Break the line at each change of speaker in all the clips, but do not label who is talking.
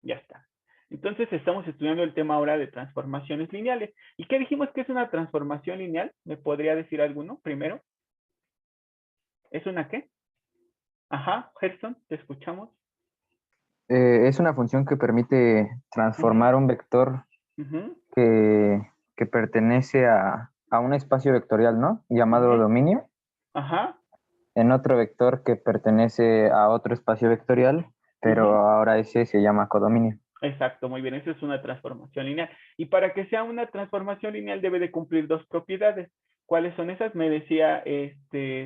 Ya está. Entonces estamos estudiando el tema ahora de transformaciones lineales. ¿Y qué dijimos que es una transformación lineal? ¿Me podría decir alguno primero? ¿Es una qué? Ajá, Gerson, te escuchamos.
Es una función que permite
Ujú,
transformar un vector
ujú,
que pertenece a un espacio vectorial, ¿no? Llamado
ujú.
dominio,
Ajá,
en otro vector que pertenece a otro espacio vectorial, pero
ujú.
ahora ese se llama codominio.
Exacto, muy bien. Eso es una transformación lineal. Y para que sea una transformación lineal debe de cumplir dos propiedades. ¿Cuáles son esas? Me decía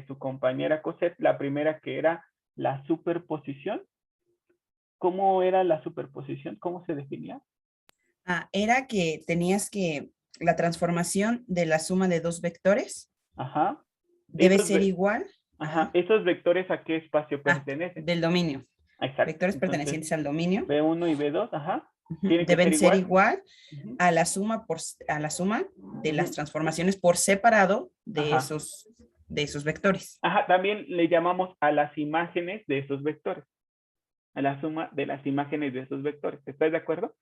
su compañera Cosette, la primera que era la superposición. ¿Cómo era la superposición? ¿Cómo se definía?
Era que tenías que la transformación de la suma de dos vectores
Ajá.
debe
Esos,
ser igual
ajá. ¿Esos vectores a qué espacio pertenecen?
del dominio.
Exacto.
Vectores
Entonces,
pertenecientes al dominio
B1 y B2, ajá. ¿Tienen que ser
deben ser
igual?
igual
Ujú.
a a la suma de las
Ujú.
transformaciones por separado
Ajá.
de esos vectores.
Ajá, también le llamamos a las imágenes de esos vectores, a la suma de las imágenes de esos vectores. ¿Estás de acuerdo?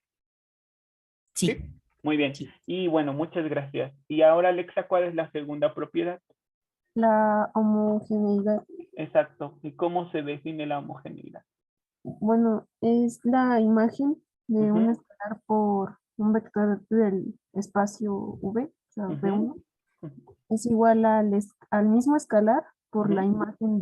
Sí,
Sí. Muy bien.
sí.
Y bueno, muchas gracias. Y ahora, Alexa, ¿cuál es la segunda propiedad?
La homogeneidad,
Exacto. ¿Y cómo se define la homogeneidad?
bueno, es la imagen de un
Ujú,
escalar por un vector del espacio V, o sea,
ujú,
V1, es igual al mismo escalar por la
ujú.
imagen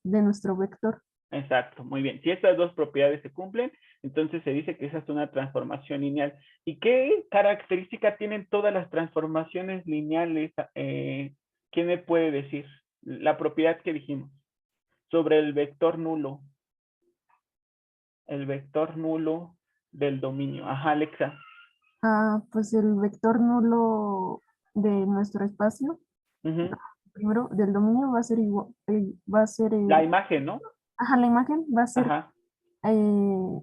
de nuestro vector.
Exacto, muy bien. Si estas dos propiedades se cumplen, entonces se dice que esa es una transformación lineal. ¿Y qué característica tienen todas las transformaciones lineales? ¿Quién me puede decir? La propiedad que dijimos sobre el vector nulo del dominio. Ajá, Alexa.
Pues el vector nulo de nuestro espacio,
Ujú.
primero del dominio va a ser igual,
La imagen, ¿no?
ajá, la imagen va a ser
Ajá,
eh,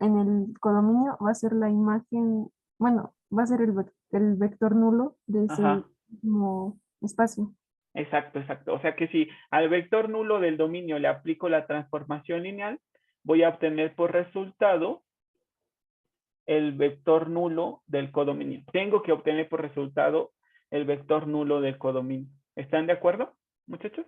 en el codominio va a ser la imagen, bueno, va a ser el vector nulo de ese
ajá.
mismo espacio.
Exacto, exacto. O sea que si al vector nulo del dominio le aplico la transformación lineal, voy a obtener por resultado el vector nulo del codominio. Tengo que obtener por resultado el vector nulo del codominio. ¿Están de acuerdo, muchachos?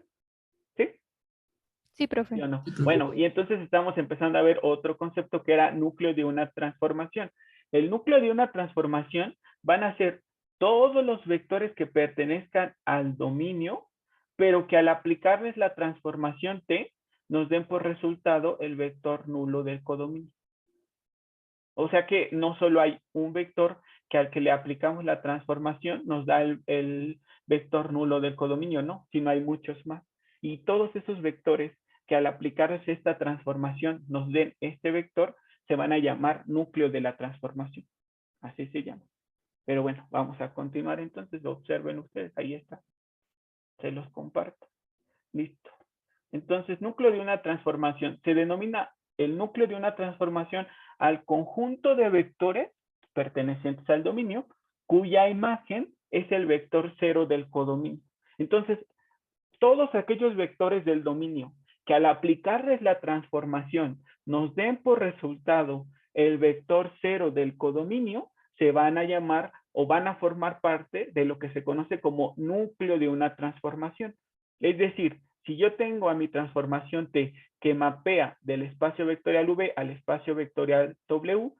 ¿Sí?
Sí,
¿Sí
profe.
o no? Bueno, y entonces estamos empezando a ver otro concepto que era núcleo de una transformación. El núcleo de una transformación van a ser todos los vectores que pertenezcan al dominio, pero que al aplicarles la transformación T, nos den por resultado el vector nulo del codominio. O sea que no solo hay un vector que al que le aplicamos la transformación nos da el vector nulo del codominio, no, sino hay muchos más. Y todos esos vectores que al aplicarles esta transformación nos den este vector, se van a llamar núcleo de la transformación. Así se llama. Pero bueno, vamos a continuar entonces. Observen ustedes, ahí está. Se los comparto. Listo. Entonces, núcleo de una transformación. Se denomina el núcleo de una transformación al conjunto de vectores pertenecientes al dominio, cuya imagen es el vector cero del codominio. Entonces, todos aquellos vectores del dominio que al aplicarles la transformación nos den por resultado el vector cero del codominio, se van a llamar o van a formar parte de lo que se conoce como núcleo de una transformación. Es decir, si yo tengo a mi transformación T que mapea del espacio vectorial V al espacio vectorial W,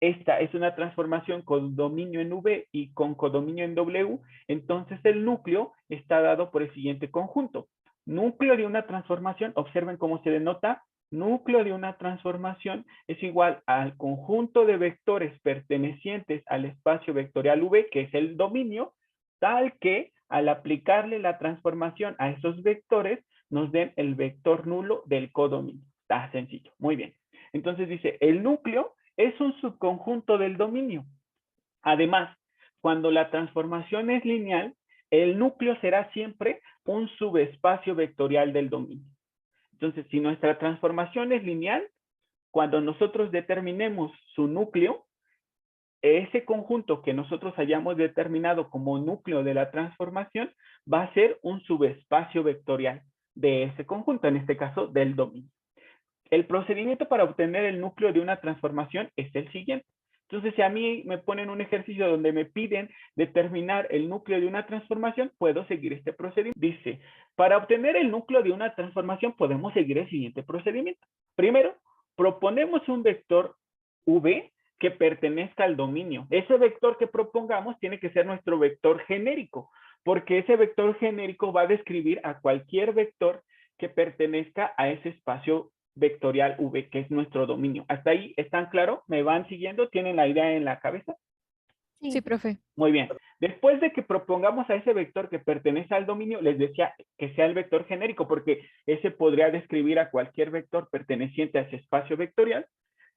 esta es una transformación con dominio en V y con codominio en W, entonces el núcleo está dado por el siguiente conjunto. Núcleo de una transformación, observen cómo se denota, núcleo de una transformación es igual al conjunto de vectores pertenecientes al espacio vectorial V, que es el dominio, tal que al aplicarle la transformación a esos vectores nos den el vector nulo del codominio. Está sencillo, muy bien. Entonces dice, el núcleo es un subconjunto del dominio. Además, cuando la transformación es lineal, el núcleo será siempre un subespacio vectorial del dominio. Entonces, si nuestra transformación es lineal, cuando nosotros determinemos su núcleo, ese conjunto que nosotros hayamos determinado como núcleo de la transformación va a ser un subespacio vectorial de ese conjunto, en este caso del dominio. el procedimiento para obtener el núcleo de una transformación es el siguiente. Entonces, si a mí me ponen un ejercicio donde me piden determinar el núcleo de una transformación, puedo seguir este procedimiento. Dice, para obtener el núcleo de una transformación podemos seguir el siguiente procedimiento. Primero, proponemos un vector V que pertenezca al dominio. Ese vector que propongamos tiene que ser nuestro vector genérico, porque ese vector genérico va a describir a cualquier vector que pertenezca a ese espacio vectorial V, que es nuestro dominio. ¿Hasta ahí están claros? ¿Me van siguiendo? ¿Tienen la idea en la cabeza?
Sí, profe.
Muy bien. Después de que propongamos a ese vector que pertenece al dominio, les decía que sea el vector genérico, porque ese podría describir a cualquier vector perteneciente a ese espacio vectorial,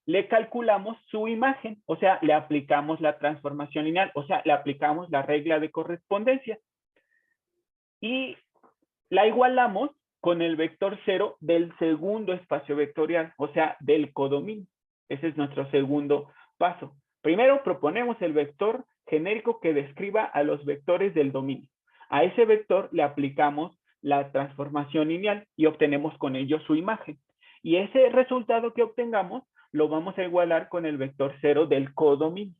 le calculamos su imagen, o sea, le aplicamos la transformación lineal, o sea, le aplicamos la regla de correspondencia. Y la igualamos con el vector 0 del segundo espacio vectorial, o sea, del codominio. Ese es nuestro segundo paso. Primero proponemos el vector genérico que describa a los vectores del dominio. A ese vector le aplicamos la transformación lineal y obtenemos con ello su imagen. Y ese resultado que obtengamos lo vamos a igualar con el vector 0 del codominio.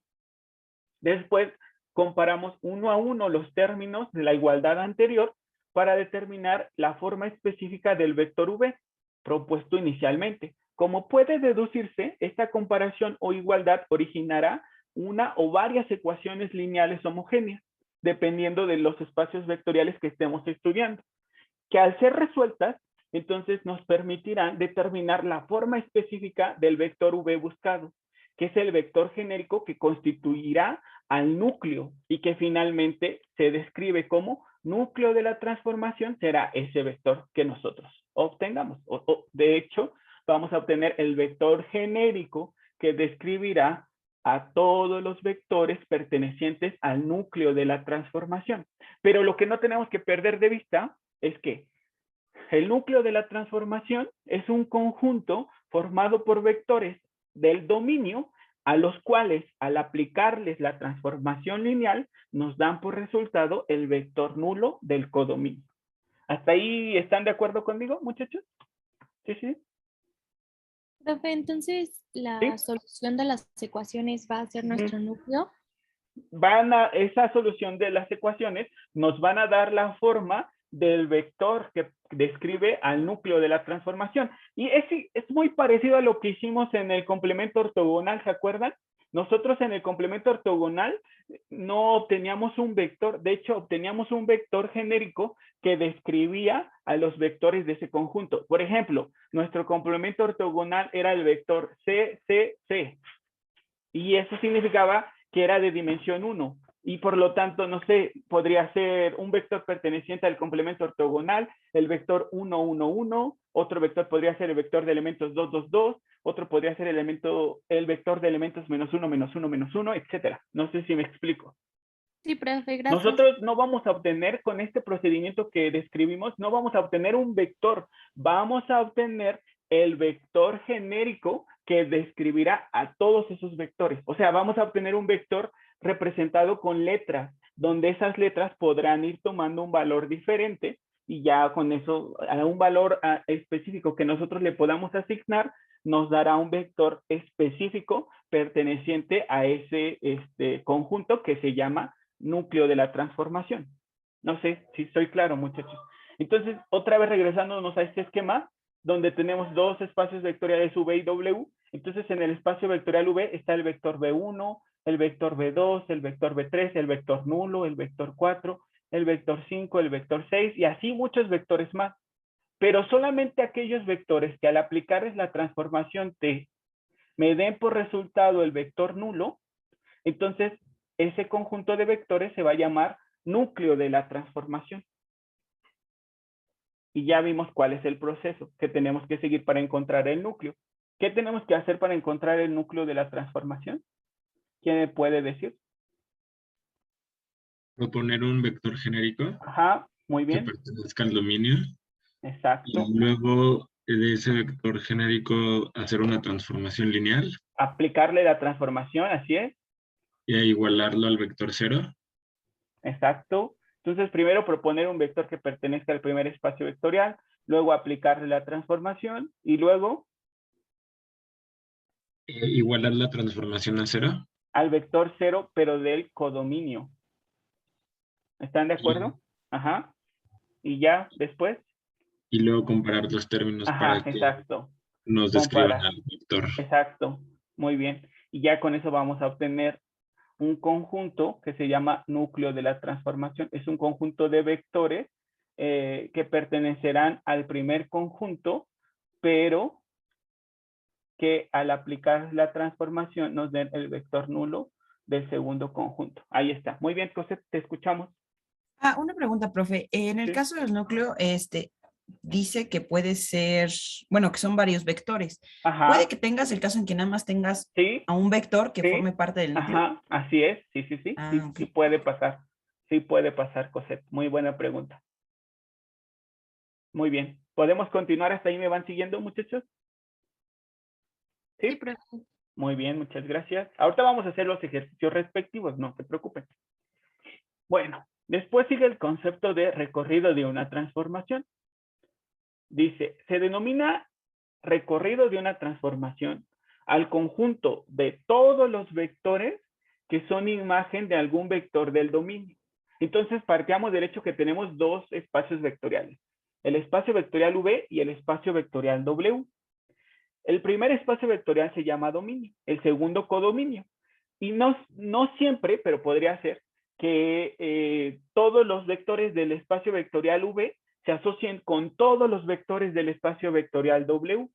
Después comparamos uno a uno los términos de la igualdad anterior para determinar la forma específica del vector V propuesto inicialmente. Como puede deducirse, esta comparación o igualdad originará una o varias ecuaciones lineales homogéneas, dependiendo de los espacios vectoriales que estemos estudiando, que al ser resueltas, entonces nos permitirán determinar la forma específica del vector V buscado, que es el vector genérico que constituirá al núcleo y que finalmente se describe como núcleo de la transformación será ese vector que nosotros obtengamos. De hecho, vamos a obtener el vector genérico que describirá a todos los vectores pertenecientes al núcleo de la transformación. Pero lo que no tenemos que perder de vista es que el núcleo de la transformación es un conjunto formado por vectores del dominio a los cuales al aplicarles la transformación lineal nos dan por resultado el vector nulo del codominio. ¿Hasta ahí están de acuerdo conmigo, muchachos? Sí, sí.
Profe, entonces la
¿Sí?
solución de las ecuaciones va a ser nuestro núcleo.
Esa solución de las ecuaciones nos van a dar la forma del vector que describe al núcleo de la transformación. Y es muy parecido a lo que hicimos en el complemento ortogonal, ¿se acuerdan? Nosotros en el complemento ortogonal no obteníamos un vector, de hecho obteníamos un vector genérico que describía a los vectores de ese conjunto. Por ejemplo, nuestro complemento ortogonal era el vector C, C, C. Y eso significaba que era de dimensión 1. Y por lo tanto, no sé, podría ser un vector perteneciente al complemento ortogonal, el vector 1, 1, 1, otro vector podría ser el vector de elementos 2, 2, 2, otro podría ser el vector de elementos menos 1, menos 1, menos 1, etcétera. No sé si me explico.
Sí, profe, gracias.
Nosotros no vamos a obtener con este procedimiento que describimos, no vamos a obtener un vector, vamos a obtener el vector genérico que describirá a todos esos vectores. O sea, vamos a obtener un vector representado con letras, donde esas letras podrán ir tomando un valor diferente y ya con eso, a un valor específico que nosotros le podamos asignar, nos dará un vector específico perteneciente a ese conjunto que se llama núcleo de la transformación. No sé si soy claro, muchachos. Entonces, otra vez regresándonos a este esquema, donde tenemos dos espacios vectoriales V y W. Entonces, en el espacio vectorial V está el vector V1, el vector V2, el vector V3, el vector nulo, el vector 4, el vector 5, el vector 6 y así muchos vectores más. Pero solamente aquellos vectores que al aplicarles la transformación T me den por resultado el vector nulo, entonces ese conjunto de vectores se va a llamar núcleo de la transformación. Y ya vimos cuál es el proceso que tenemos que seguir para encontrar el núcleo. ¿Qué tenemos que hacer para encontrar el núcleo de la transformación? ¿Quién me puede decir?
Proponer un vector genérico
Ajá, muy
que
bien.
pertenezca al dominio
Exacto.
y luego de ese vector genérico hacer una transformación lineal
Aplicarle la transformación, así es.
y igualarlo al vector 0.
Exacto. Entonces, primero proponer un vector que pertenezca al primer espacio vectorial, luego aplicarle la transformación y luego
Igualar la transformación a 0.
Al vector 0, pero del codominio. ¿Están de acuerdo? Ajá. Y ya después.
Y luego comparar los términos
Ajá,
para que
exacto.
nos describan
Comparar.
al vector.
Exacto. Muy bien. Y ya con eso vamos a obtener un conjunto que se llama núcleo de la transformación. Es un conjunto de vectores que pertenecerán al primer conjunto, pero que al aplicar la transformación nos den el vector nulo del segundo conjunto. Ahí está. Muy bien, José, te escuchamos.
Una pregunta, profe. En el
Sí.
caso del núcleo, dice que puede ser, bueno, que son varios vectores.
Ajá.
Puede que tengas el caso en que nada más tengas
Sí,
a un vector que
sí.
forme parte del núcleo.
Ajá, así es. Sí, sí, sí. Sí,
Ok.
sí puede pasar. Sí puede pasar, Cosette. Muy buena pregunta. Muy bien. ¿Podemos continuar hasta ahí? ¿Me van siguiendo, muchachos?
Sí,
Sí.
profe.
Muy bien, muchas gracias. Ahorita vamos a hacer los ejercicios respectivos, no se preocupen. Bueno, después sigue el concepto de recorrido de una transformación. Dice, se denomina recorrido de una transformación al conjunto de todos los vectores que son imagen de algún vector del dominio. Entonces, partamos del hecho que tenemos dos espacios vectoriales, el espacio vectorial V y el espacio vectorial W. El primer espacio vectorial se llama dominio, el segundo codominio. Y no siempre, pero podría ser que todos los vectores del espacio vectorial V se asocien con todos los vectores del espacio vectorial W.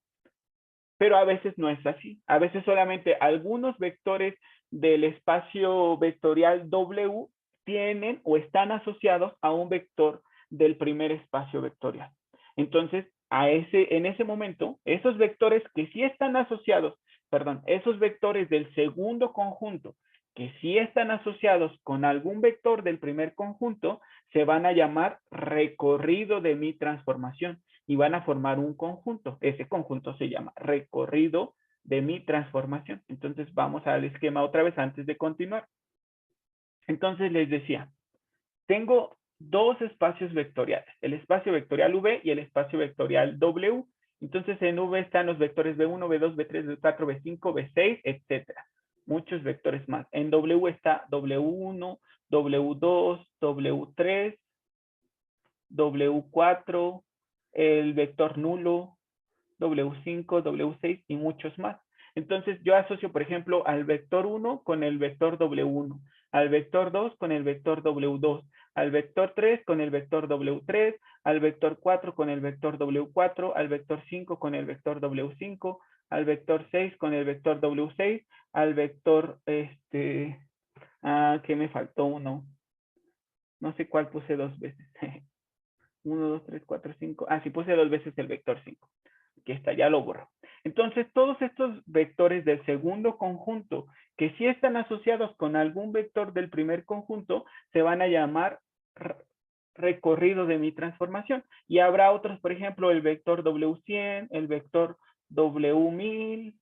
Pero a veces no es así. A veces solamente algunos vectores del espacio vectorial W tienen o están asociados a un vector del primer espacio vectorial. Entonces, en ese momento, esos vectores que sí están asociados, esos vectores del segundo conjunto que sí están asociados con algún vector del primer conjunto, se van a llamar recorrido de mi transformación y van a formar un conjunto. Ese conjunto se llama recorrido de mi transformación. Entonces vamos al esquema otra vez antes de continuar. Entonces les decía, tengo dos espacios vectoriales, el espacio vectorial V y el espacio vectorial W. Entonces en V están los vectores V1, V2, V3, V4, V5, V6, etcétera. Muchos vectores más. En W está W1, W2, W3, W4, el vector nulo, W5, W6 y muchos más. Entonces yo asocio, por ejemplo, al vector 1 con el vector W1, al vector 2 con el vector W2, al vector 3 con el vector W3, al vector 4 con el vector W4, al vector 5 con el vector W5, al vector 6 con el vector W6, al vector, que me faltó uno. No sé cuál puse dos veces. 1, 2, 3, 4, 5. Sí, puse dos veces el vector 5. Aquí está, ya lo borro. Entonces, todos estos vectores del segundo conjunto que sí están asociados con algún vector del primer conjunto se van a llamar recorrido de mi transformación. Y habrá otros, por ejemplo, el vector W100, el vector W1000,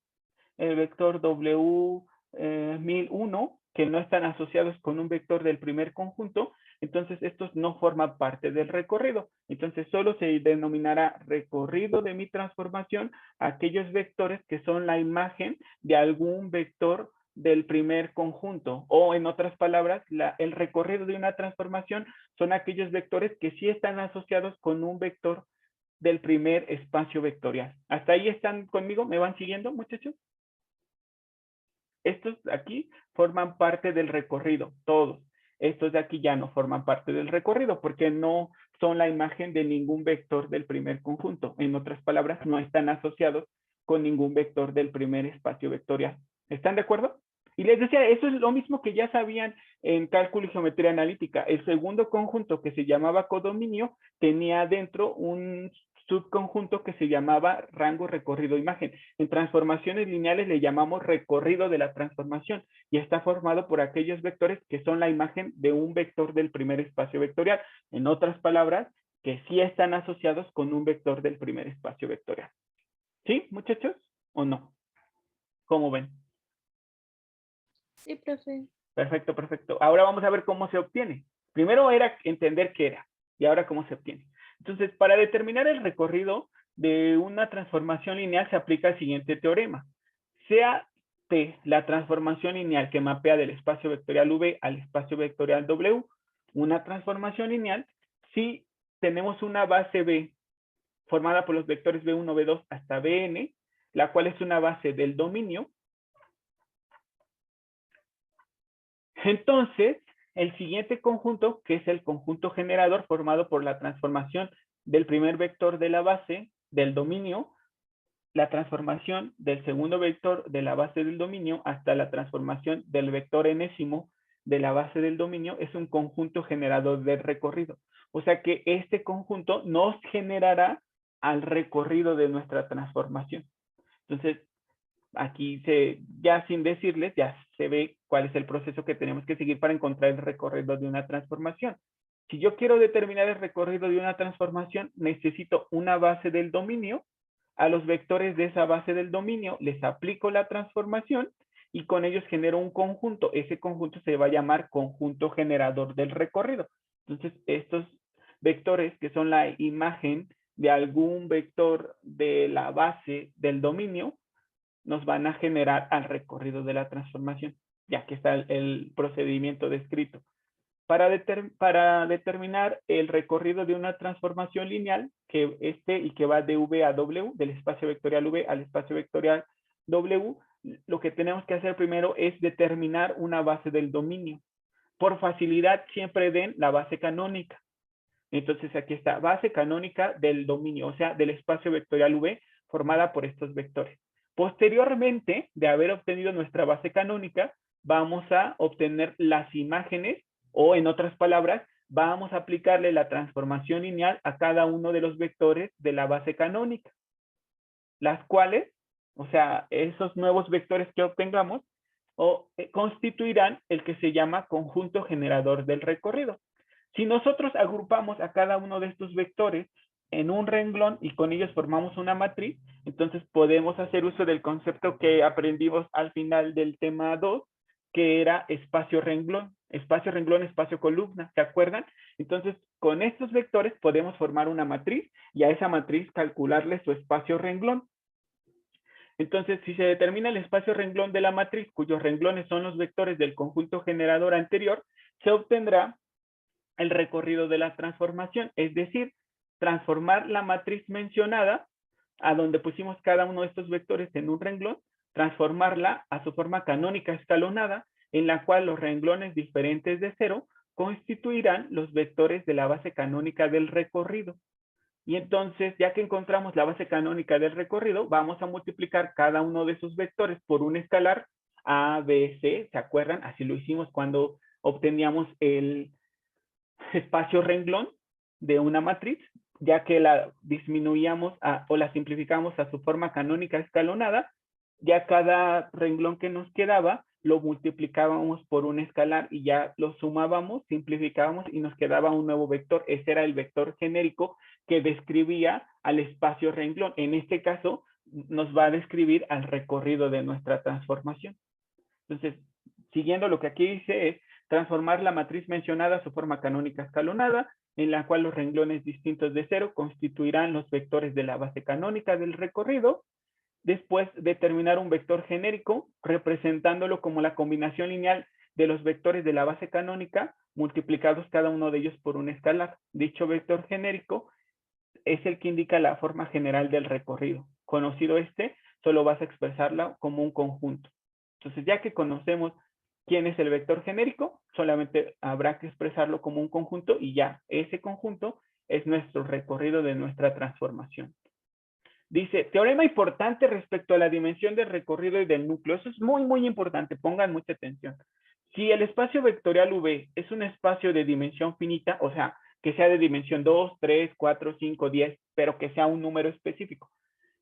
el vector W1001, que no están asociados con un vector del primer conjunto. Entonces, estos no forman parte del recorrido. Entonces, solo se denominará recorrido de mi transformación a aquellos vectores que son la imagen de algún vector del primer conjunto. O, en otras palabras, el recorrido de una transformación son aquellos vectores que sí están asociados con un vector del primer espacio vectorial. ¿Hasta ahí están conmigo? ¿Me van siguiendo, muchachos? Estos de aquí forman parte del recorrido, todos. Estos de aquí ya no forman parte del recorrido porque no son la imagen de ningún vector del primer conjunto. En otras palabras, no están asociados con ningún vector del primer espacio vectorial. ¿Están de acuerdo? Y les decía, eso es lo mismo que ya sabían en cálculo y geometría analítica. El segundo conjunto, que se llamaba codominio, tenía dentro un subconjunto que se llamaba rango recorrido imagen. En transformaciones lineales le llamamos recorrido de la transformación y está formado por aquellos vectores que son la imagen de un vector del primer espacio vectorial. En otras palabras, que sí están asociados con un vector del primer espacio vectorial. ¿Sí, muchachos? ¿O no? ¿Cómo ven?
Sí, profe.
Perfecto, perfecto. Ahora vamos a ver cómo se obtiene. Primero era entender qué era y ahora cómo se obtiene. Entonces, para determinar el recorrido de una transformación lineal se aplica el siguiente teorema. Sea T, la transformación lineal que mapea del espacio vectorial V al espacio vectorial W, una transformación lineal si tenemos una base B formada por los vectores B1, B2 hasta Bn, la cual es una base del dominio. Entonces, el siguiente conjunto, que es el conjunto generador formado por la transformación del primer vector de la base del dominio, la transformación del segundo vector de la base del dominio hasta la transformación del vector enésimo de la base del dominio, es un conjunto generador del recorrido. O sea que este conjunto nos generará al recorrido de nuestra transformación. Entonces, aquí ya sin decirles, ya se ve cuál es el proceso que tenemos que seguir para encontrar el recorrido de una transformación. Si yo quiero determinar el recorrido de una transformación, necesito una base del dominio. A los vectores de esa base del dominio les aplico la transformación y con ellos genero un conjunto. Ese conjunto se va a llamar conjunto generador del recorrido. Entonces, estos vectores, que son la imagen de algún vector de la base del dominio, nos van a generar al recorrido de la transformación, ya que está el procedimiento descrito. Para determinar el recorrido de una transformación lineal que y que va de V a W, del espacio vectorial V al espacio vectorial W, lo que tenemos que hacer primero es determinar una base del dominio. Por facilidad siempre den la base canónica. Entonces aquí está, base canónica del dominio, o sea, del espacio vectorial V formada por estos vectores. Posteriormente de haber obtenido nuestra base canónica, vamos a obtener las imágenes, o en otras palabras, vamos a aplicarle la transformación lineal a cada uno de los vectores de la base canónica, las cuales, o sea, esos nuevos vectores que obtengamos, constituirán el que se llama conjunto generador del recorrido. Si nosotros agrupamos a cada uno de estos vectores en un renglón y con ellos formamos una matriz, entonces podemos hacer uso del concepto que aprendimos al final del tema 2, que era espacio renglón, espacio columna, ¿se acuerdan? Entonces, con estos vectores podemos formar una matriz y a esa matriz calcularle su espacio renglón. Entonces, si se determina el espacio renglón de la matriz, cuyos renglones son los vectores del conjunto generador anterior, se obtendrá el recorrido de la transformación, es decir, transformar la matriz mencionada, a donde pusimos cada uno de estos vectores en un renglón, transformarla a su forma canónica escalonada, en la cual los renglones diferentes de 0 constituirán los vectores de la base canónica del recorrido. Y entonces, ya que encontramos la base canónica del recorrido, vamos a multiplicar cada uno de esos vectores por un escalar A, B, C, ¿se acuerdan? Así lo hicimos cuando obteníamos el espacio renglón de una matriz, ya que la disminuíamos o la simplificamos a su forma canónica escalonada, ya cada renglón que nos quedaba lo multiplicábamos por un escalar y ya lo sumábamos, simplificábamos y nos quedaba un nuevo vector. Ese era el vector genérico que describía al espacio renglón. En este caso, nos va a describir al recorrido de nuestra transformación. Entonces, siguiendo lo que aquí dice es transformar la matriz mencionada a su forma canónica escalonada, en la cual los renglones distintos de 0 constituirán los vectores de la base canónica del recorrido. Después, determinar un vector genérico, representándolo como la combinación lineal de los vectores de la base canónica, multiplicados cada uno de ellos por un escalar. Dicho vector genérico es el que indica la forma general del recorrido. Conocido solo vas a expresarla como un conjunto. Entonces, ya que conocemos quién es el vector genérico, solamente habrá que expresarlo como un conjunto y ya, ese conjunto es nuestro recorrido de nuestra transformación. Dice, teorema importante respecto a la dimensión del recorrido y del núcleo. Eso es muy, muy importante. Pongan mucha atención. Si el espacio vectorial V es un espacio de dimensión finita, o sea, que sea de dimensión 2, 3, 4, 5, 10, pero que sea un número específico,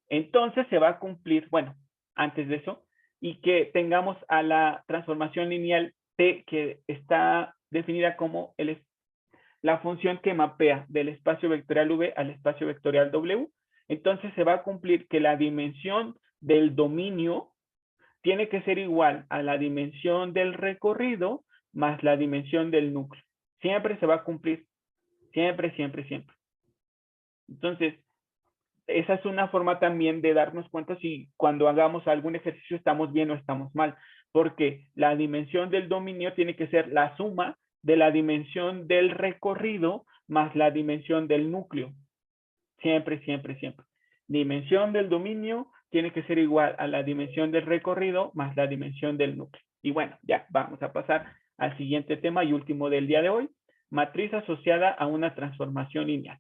entonces se va a cumplir, bueno, antes de eso, y que tengamos a la transformación lineal T, que está definida como la función que mapea del espacio vectorial V al espacio vectorial W. Entonces se va a cumplir que la dimensión del dominio tiene que ser igual a la dimensión del recorrido más la dimensión del núcleo. Siempre se va a cumplir. Siempre, siempre, siempre. Entonces, esa es una forma también de darnos cuenta si cuando hagamos algún ejercicio estamos bien o estamos mal, porque la dimensión del dominio tiene que ser la suma de la dimensión del recorrido más la dimensión del núcleo. Siempre, siempre, siempre. Dimensión del dominio tiene que ser igual a la dimensión del recorrido más la dimensión del núcleo. Y bueno, ya vamos a pasar al siguiente tema y último del día de hoy, matriz asociada a una transformación lineal.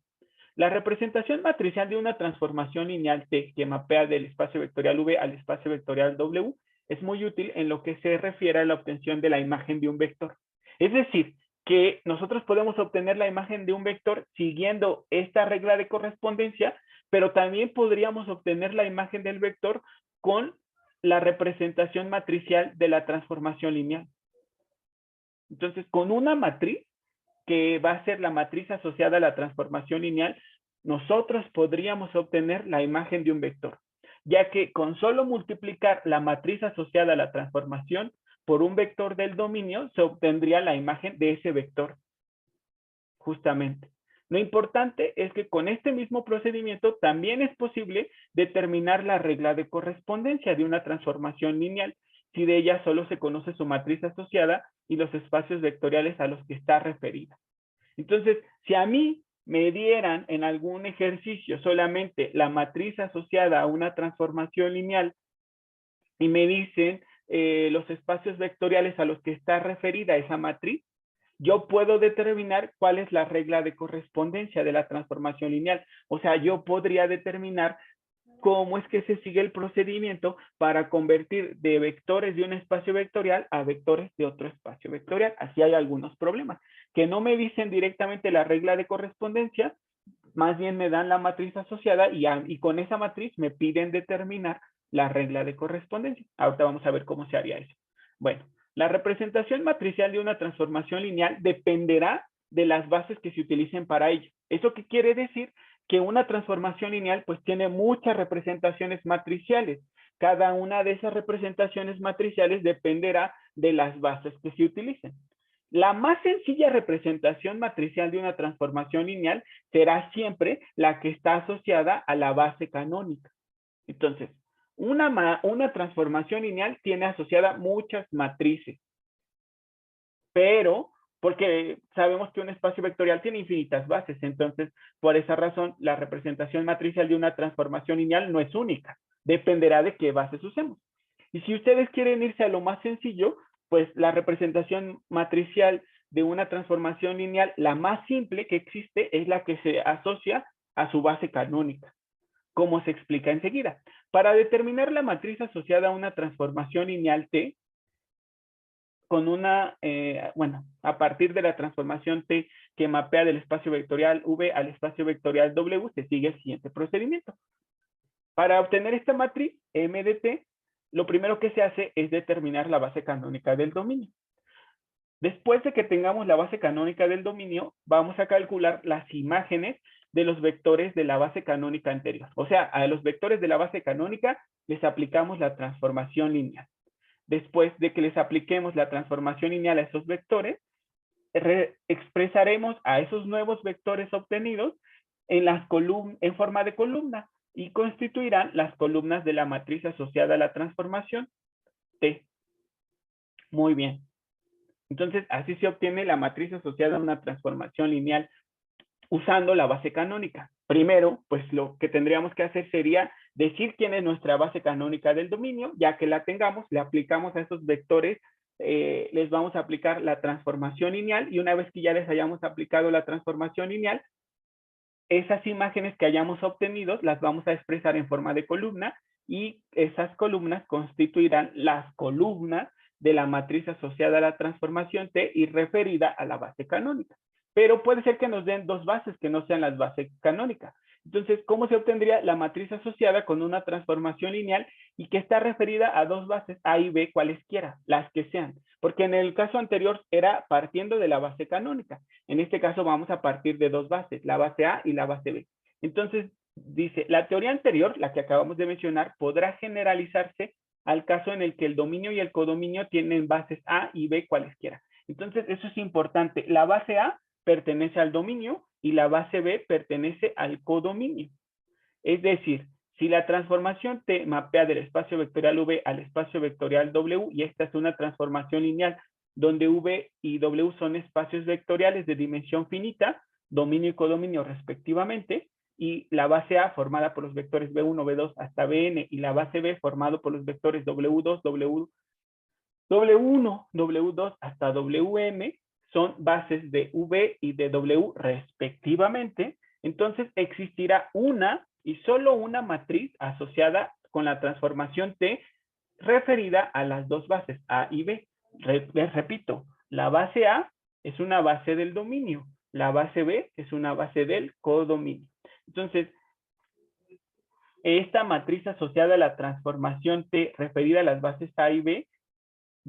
La representación matricial de una transformación lineal T que mapea del espacio vectorial V al espacio vectorial W es muy útil en lo que se refiere a la obtención de la imagen de un vector. Es decir, que nosotros podemos obtener la imagen de un vector siguiendo esta regla de correspondencia, pero también podríamos obtener la imagen del vector con la representación matricial de la transformación lineal. Entonces, con una matriz, que va a ser la matriz asociada a la transformación lineal, nosotros podríamos obtener la imagen de un vector, ya que con solo multiplicar la matriz asociada a la transformación por un vector del dominio, se obtendría la imagen de ese vector, justamente. Lo importante es que con este mismo procedimiento también es posible determinar la regla de correspondencia de una transformación lineal, si de ella solo se conoce su matriz asociada y los espacios vectoriales a los que está referida. Entonces, si a mí me dieran en algún ejercicio solamente la matriz asociada a una transformación lineal y me dicen los espacios vectoriales a los que está referida esa matriz, yo puedo determinar cuál es la regla de correspondencia de la transformación lineal. O sea, yo podría determinar cómo es que se sigue el procedimiento para convertir de vectores de un espacio vectorial a vectores de otro espacio vectorial. Así hay algunos problemas que no me dicen directamente la regla de correspondencia, más bien me dan la matriz asociada y con esa matriz me piden determinar la regla de correspondencia. Ahorita vamos a ver cómo se haría eso. Bueno, la representación matricial de una transformación lineal dependerá de las bases que se utilicen para ello. ¿Eso qué quiere decir? Que una transformación lineal pues tiene muchas representaciones matriciales. Cada una de esas representaciones matriciales dependerá de las bases que se utilicen. La más sencilla representación matricial de una transformación lineal será siempre la que está asociada a la base canónica. Entonces, una transformación lineal tiene asociada muchas matrices, pero porque sabemos que un espacio vectorial tiene infinitas bases, entonces por esa razón la representación matricial de una transformación lineal no es única, dependerá de qué bases usemos. Y si ustedes quieren irse a lo más sencillo, pues la representación matricial de una transformación lineal, la más simple que existe es la que se asocia a su base canónica, como se explica enseguida. Para determinar la matriz asociada a una transformación lineal T, con una, a partir de la transformación T que mapea del espacio vectorial V al espacio vectorial W, se sigue el siguiente procedimiento. Para obtener esta matriz M de T, lo primero que se hace es determinar la base canónica del dominio. Después de que tengamos la base canónica del dominio, vamos a calcular las imágenes de los vectores de la base canónica anterior. O sea, a los vectores de la base canónica les aplicamos la transformación lineal. Después de que les apliquemos la transformación lineal a esos vectores, expresaremos a esos nuevos vectores obtenidos en forma de columna y constituirán las columnas de la matriz asociada a la transformación T. Muy bien. Entonces, así se obtiene la matriz asociada a una transformación lineal usando la base canónica. Primero, pues lo que tendríamos que hacer sería decir quién es nuestra base canónica del dominio. Ya que la tengamos, le aplicamos a esos vectores, les vamos a aplicar la transformación lineal, y una vez que ya les hayamos aplicado la transformación lineal, esas imágenes que hayamos obtenido las vamos a expresar en forma de columna, y esas columnas constituirán las columnas de la matriz asociada a la transformación T y referida a la base canónica. Pero puede ser que nos den dos bases que no sean las bases canónicas. Entonces, ¿cómo se obtendría la matriz asociada con una transformación lineal y que está referida a dos bases, A y B, cualesquiera, las que sean? Porque en el caso anterior era partiendo de la base canónica. En este caso vamos a partir de dos bases, la base A y la base B. Entonces, dice, la teoría anterior, la que acabamos de mencionar, podrá generalizarse al caso en el que el dominio y el codominio tienen bases A y B cualesquiera. Entonces, eso es importante. La base A pertenece al dominio y la base B pertenece al codominio. Es decir, si la transformación T mapea del espacio vectorial V al espacio vectorial W, y esta es una transformación lineal donde V y W son espacios vectoriales de dimensión finita, dominio y codominio respectivamente, y la base A formada por los vectores B1, B2 hasta Bn, y la base B formado por los vectores W2, W1, W2 hasta Wm, son bases de V y de W respectivamente. Entonces existirá una y solo una matriz asociada con la transformación T referida a las dos bases A y B. Repito, la base A es una base del dominio, la base B es una base del codominio. Entonces, esta matriz asociada a la transformación T referida a las bases A y B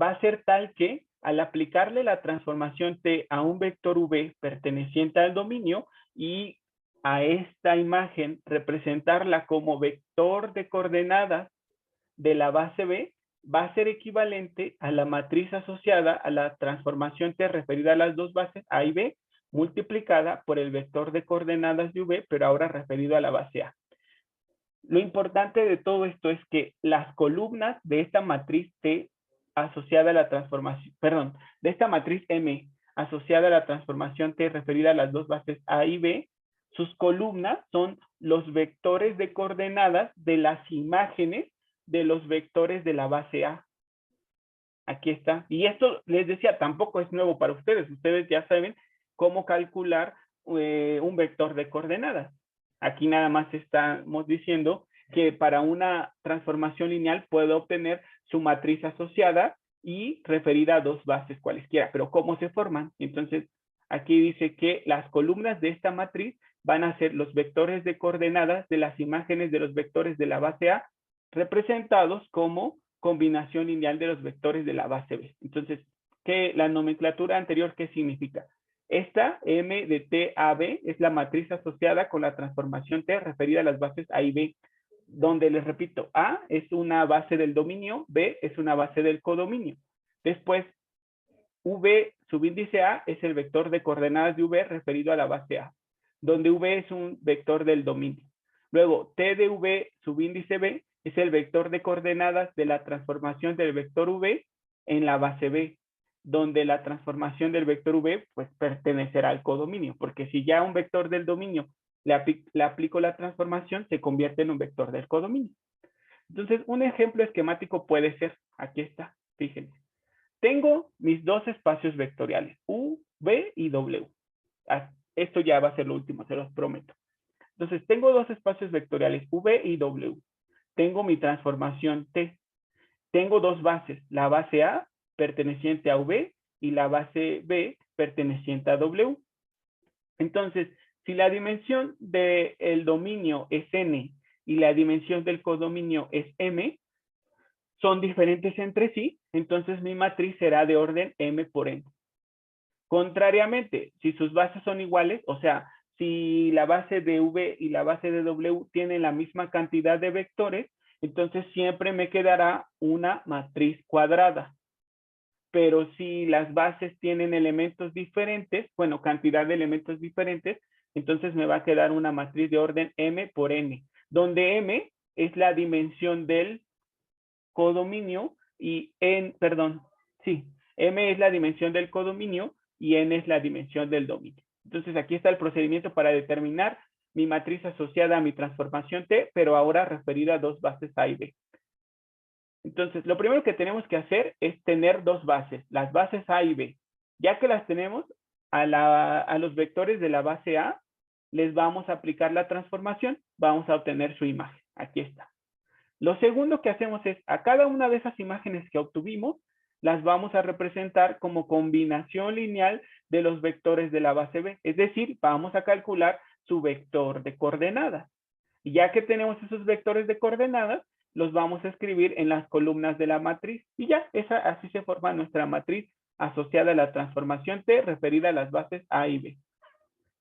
va a ser tal que al aplicarle la transformación T a un vector V perteneciente al dominio y a esta imagen representarla como vector de coordenadas de la base B, va a ser equivalente a la matriz asociada a la transformación T referida a las dos bases A y B, multiplicada por el vector de coordenadas de V, pero ahora referido a la base A. Lo importante de todo esto es que las columnas de esta matriz T asociada a la transformación, perdón, de esta matriz M asociada a la transformación T referida a las dos bases A y B, sus columnas son los vectores de coordenadas de las imágenes de los vectores de la base A. Aquí está. Y esto, les decía, tampoco es nuevo para ustedes. Ustedes ya saben cómo calcular un vector de coordenadas. Aquí nada más estamos diciendo que para una transformación lineal puedo obtener su matriz asociada y referida a dos bases cualesquiera. Pero ¿cómo se forman? Entonces, aquí dice que las columnas de esta matriz van a ser los vectores de coordenadas de las imágenes de los vectores de la base A representados como combinación lineal de los vectores de la base B. Entonces, ¿qué, la nomenclatura anterior qué significa? Esta M de T a B es la matriz asociada con la transformación T referida a las bases A y B, donde les repito, A es una base del dominio, B es una base del codominio. Después, V subíndice A es el vector de coordenadas de V referido a la base A, donde V es un vector del dominio. Luego, T de V subíndice B es el vector de coordenadas de la transformación del vector V en la base B, donde la transformación del vector V pues pertenecerá al codominio, porque si ya un vector del dominio le aplico la transformación, se convierte en un vector del codominio. Entonces, un ejemplo esquemático puede ser, aquí está, fíjense. Tengo mis dos espacios vectoriales, U, V y W. Esto ya va a ser lo último, se los prometo. Entonces, tengo dos espacios vectoriales, V y W. Tengo mi transformación T. Tengo dos bases, la base A perteneciente a V y la base B perteneciente a W. Entonces, si la dimensión del dominio es N y la dimensión del codominio es M, son diferentes entre sí, entonces mi matriz será de orden M por N. Contrariamente, si sus bases son iguales, o sea, si la base de V y la base de W tienen la misma cantidad de vectores, entonces siempre me quedará una matriz cuadrada. Pero si las bases tienen elementos diferentes, bueno, cantidad de elementos diferentes, entonces me va a quedar una matriz de orden M por N, donde M es la dimensión del codominio y M es la dimensión del codominio y N es la dimensión del dominio. Entonces aquí está el procedimiento para determinar mi matriz asociada a mi transformación T, pero ahora referida a dos bases A y B. Entonces, lo primero que tenemos que hacer es tener dos bases, las bases A y B. Ya que las tenemos, a los vectores de la base A les vamos a aplicar la transformación, vamos a obtener su imagen. Aquí está. Lo segundo que hacemos es, a cada una de esas imágenes que obtuvimos, las vamos a representar como combinación lineal de los vectores de la base B. Es decir, vamos a calcular su vector de coordenadas. Y ya que tenemos esos vectores de coordenadas, los vamos a escribir en las columnas de la matriz. Y ya, así se forma nuestra matriz asociada a la transformación T referida a las bases A y B.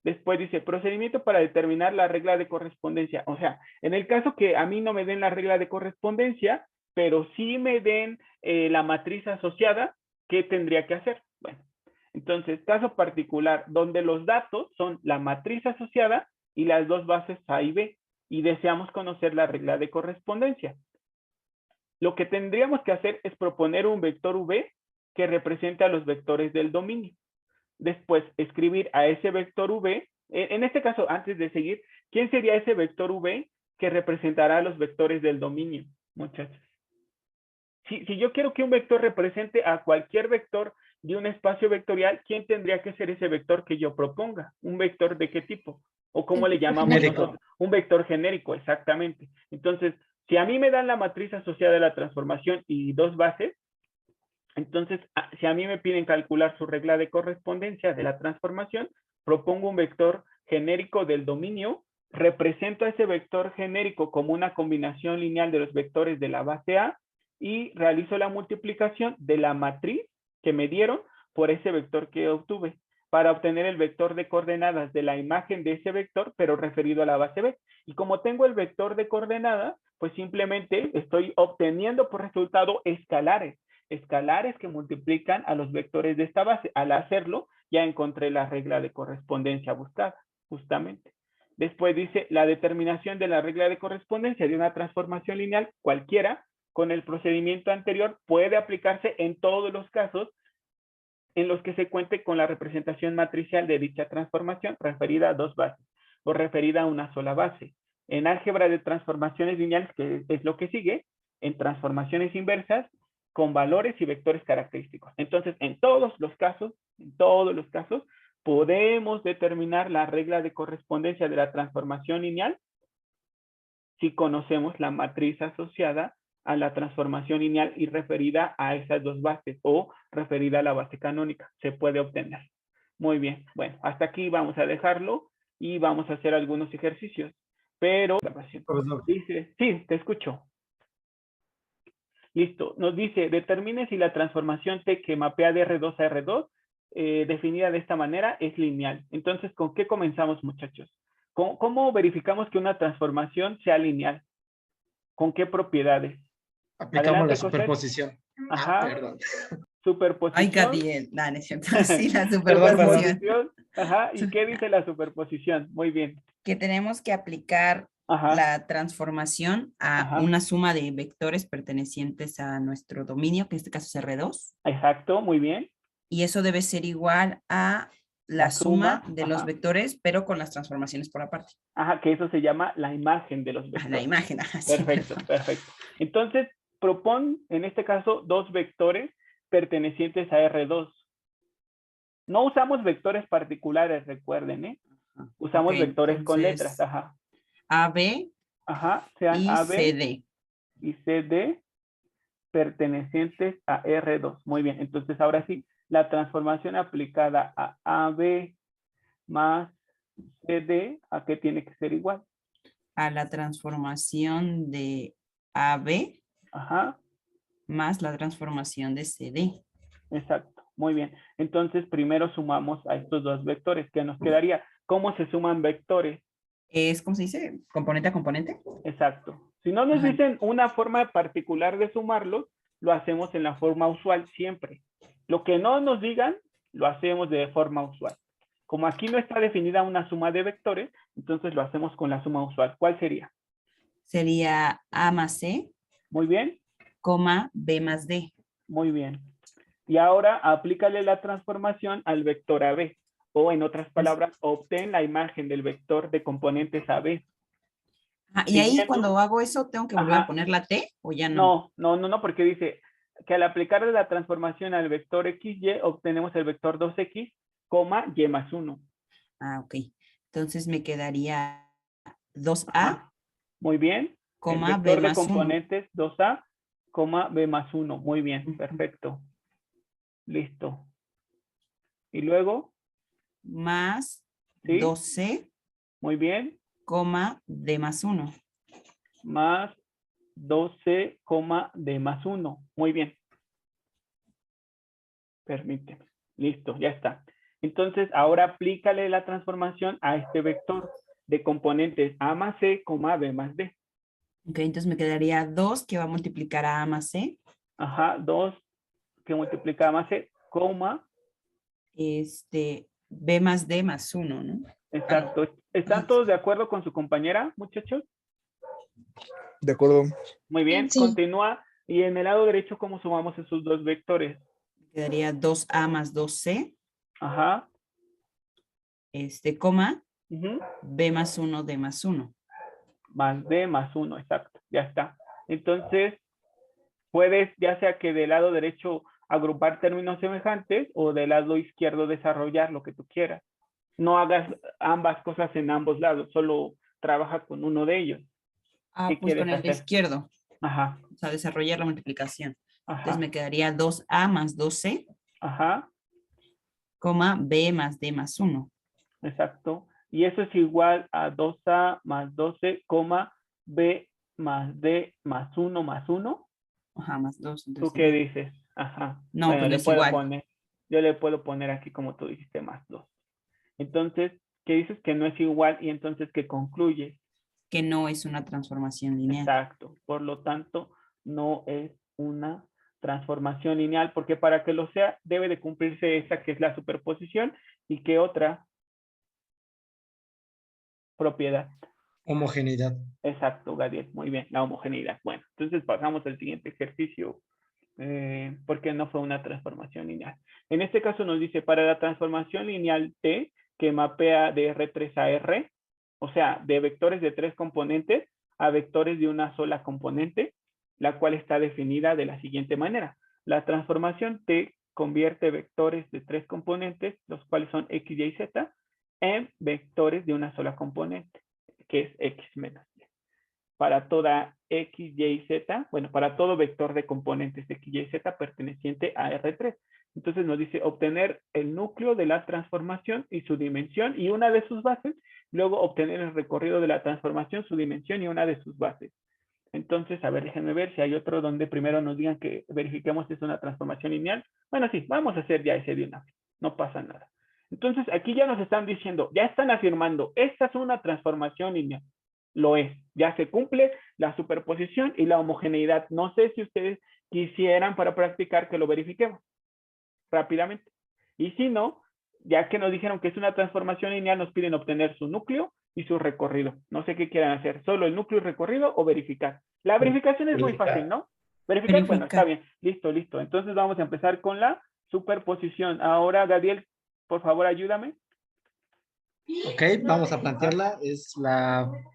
Después dice, procedimiento para determinar la regla de correspondencia. O sea, en el caso que a mí no me den la regla de correspondencia, pero sí me den la matriz asociada, ¿qué tendría que hacer? Bueno, entonces, caso particular, donde los datos son la matriz asociada y las dos bases A y B. y deseamos conocer la regla de correspondencia. Lo que tendríamos que hacer es proponer un vector v que represente a los vectores del dominio. Después, escribir a ese vector v. En este caso, antes de seguir, ¿quién sería ese vector v que representará a los vectores del dominio, muchachos? Si yo quiero que un vector represente a cualquier vector de un espacio vectorial, ¿quién tendría que ser ese vector que yo proponga? ¿Un vector de qué tipo? ¿O cómo le llamamos
genérico.
nosotros? Un vector genérico, exactamente. Entonces, si a mí me dan la matriz asociada a la transformación y dos bases, entonces, si a mí me piden calcular su regla de correspondencia de la transformación, propongo un vector genérico del dominio, represento a ese vector genérico como una combinación lineal de los vectores de la base A y realizo la multiplicación de la matriz que me dieron por ese vector que obtuve para obtener el vector de coordenadas de la imagen de ese vector, pero referido a la base B. Y como tengo el vector de coordenadas, pues simplemente estoy obteniendo por resultado escalares que multiplican a los vectores de esta base. Al hacerlo, ya encontré la regla de correspondencia buscada, justamente. Después dice, la determinación de la regla de correspondencia de una transformación lineal cualquiera con el procedimiento anterior puede aplicarse en todos los casos en los que se cuente con la representación matricial de dicha transformación referida a dos bases o referida a una sola base. En álgebra de transformaciones lineales, que es lo que sigue, en transformaciones inversas, con valores y vectores característicos. Entonces, en todos los casos, podemos determinar la regla de correspondencia de la transformación lineal si conocemos la matriz asociada a la transformación lineal y referida a esas dos bases o referida a la base canónica. Se puede obtener. Muy bien. Bueno, hasta aquí vamos a dejarlo y vamos a hacer algunos ejercicios. Pero,
Profesor.
dice, sí, te escucho. Listo. Nos dice, determine si la transformación T que mapea de R2 a R2, definida de esta manera, es lineal. Entonces, ¿con qué comenzamos, muchachos? ¿Cómo verificamos que una transformación sea lineal? ¿Con qué propiedades?
Aplicamos
Adelante,
la
José.
superposición.
Ajá.
Perdón.
Superposición.
Ay, Gadiel. No, no es cierto. Sí, la superposición.
Superposición. Ajá. ¿Y qué dice la superposición? Muy bien.
Que tenemos que aplicar
Ajá.
la transformación a
Ajá.
una suma de vectores pertenecientes a nuestro dominio, que en este caso es R2.
Exacto, muy bien.
Y eso debe ser igual a la suma de los vectores, pero con las transformaciones por aparte.
Ajá, que eso se llama la imagen de los vectores.
La imagen. Ajá, sí,
Perfecto,
perdón.
perfecto. Entonces, propon, en este caso, dos vectores pertenecientes a R2. No usamos vectores particulares, recuerden, ¿eh? Usamos
Ok,
vectores con
entonces,
letras, ajá.
AB
Ajá, sean
y
AB
CD.
y CD pertenecientes a R2. Muy bien, entonces ahora sí, la transformación aplicada a AB más CD, ¿a qué tiene que ser igual?
A la transformación de AB
Ajá,
más la transformación de CD.
exacto, muy bien. Entonces primero sumamos a estos dos vectores. ¿Qué nos quedaría? ¿Cómo se suman vectores?
Es, ¿cómo se dice? ¿Componente a componente?
Exacto. Si no nos
Ajá.
dicen una forma particular de sumarlos, lo hacemos en la forma usual siempre. Lo que no nos digan, lo hacemos de forma usual. Como aquí no está definida una suma de vectores, entonces lo hacemos con la suma usual. ¿Cuál sería?
Sería A más C,
Muy bien,
coma B más D.
muy bien. Y ahora aplícale la transformación al vector AB. O en otras palabras, obtén la imagen del vector de componentes AB.
Ah, y ahí
Siguiendo.
cuando hago eso, ¿tengo que volver
Ajá.
a poner la T o ya no?
No, porque dice que al aplicarle la transformación al vector XY, obtenemos el vector 2X, Y más 1.
Ah, ok. Entonces me quedaría 2A,
Ajá. Muy bien.
coma
El
B
vector de
más 1.
componentes 2A, B más 1. Muy bien,
Ujú.
perfecto. Listo. Y luego,
Más
¿sí?
2C,
Muy bien.
coma D más 1.
Más 12, D más 1. Muy bien. Permíteme. Listo, ya está. Entonces, ahora aplícale la transformación a este vector de componentes A más C, B más D.
Ok, entonces me quedaría 2 que va a multiplicar a más C.
Ajá, 2 que multiplica A más C,
B más D más 1, ¿no?
Exacto. ¿Están todos de acuerdo con su compañera, muchachos?
De acuerdo.
Muy bien,
Sí.
continúa. Y en el lado derecho, ¿cómo sumamos esos dos vectores?
Quedaría 2A más 2C,
Ajá.
coma,
Ujú.
B más 1, D más 1.
Más D más 1, exacto. Ya está. Entonces, puedes, ya sea que del lado derecho agrupar términos semejantes o del lado izquierdo desarrollar lo que tú quieras. No hagas ambas cosas en ambos lados, solo trabaja con uno de ellos.
Ah,
¿Qué
pues con
quieres
el de
hacer?
izquierdo,
Ajá,
o sea, desarrollar la multiplicación. Entonces
ajá,
me quedaría 2A más 2C,
ajá,
coma, B más D más 1.
exacto. Y eso es igual a 2A más 12, B más D más 1 más 1.
Ajá, más 2.
¿Tú
Entonces
qué
sería.
dices? Ajá.
No,
Bueno,
pues no
le
es
puedo
igual,
poner, yo le puedo poner aquí como tú dijiste, más 2. Entonces, ¿qué dices? Que no es igual y entonces ¿qué concluye?
que no es una transformación lineal.
Exacto. Por lo tanto, no es una transformación lineal, porque para que lo sea, debe de cumplirse esa que es la superposición y que otra propiedad.
Homogeneidad.
Exacto, Gadiel. Muy bien, la homogeneidad. Bueno, entonces pasamos al siguiente ejercicio, porque no fue una transformación lineal. En este caso nos dice, para la transformación lineal T, que mapea de R3 a R, o sea, de vectores de 3 componentes a vectores de una sola componente, la cual está definida de la siguiente manera. La transformación T convierte vectores de 3 componentes, los cuales son X, Y y Z, en vectores de una sola componente, que es X menos Y. Para toda X, Y, Z, bueno, para todo vector de componentes X, Y, Z perteneciente a R3. Entonces nos dice obtener el núcleo de la transformación y su dimensión y una de sus bases, luego obtener el recorrido de la transformación, su dimensión y una de sus bases. Entonces, a ver, déjenme ver si hay otro donde primero nos digan que verifiquemos si es una transformación lineal. Bueno, sí, vamos a hacer ya ese de una vez, no pasa nada. Entonces, aquí ya nos están diciendo, ya están afirmando, esta es una transformación lineal. Lo es, ya se cumple la superposición y la homogeneidad. No sé si ustedes quisieran para practicar que lo verifiquemos rápidamente. Y si no, ya que nos dijeron que es una transformación lineal, nos piden obtener su núcleo y su recorrido. No sé qué quieran hacer, solo el núcleo y recorrido o verificar. La verificación es muy fácil, ¿no? Verificar, bueno, está bien. Listo, listo. Entonces vamos a empezar con la superposición. Ahora, Gadiel, por favor, ayúdame.
Ok, vamos a plantearla.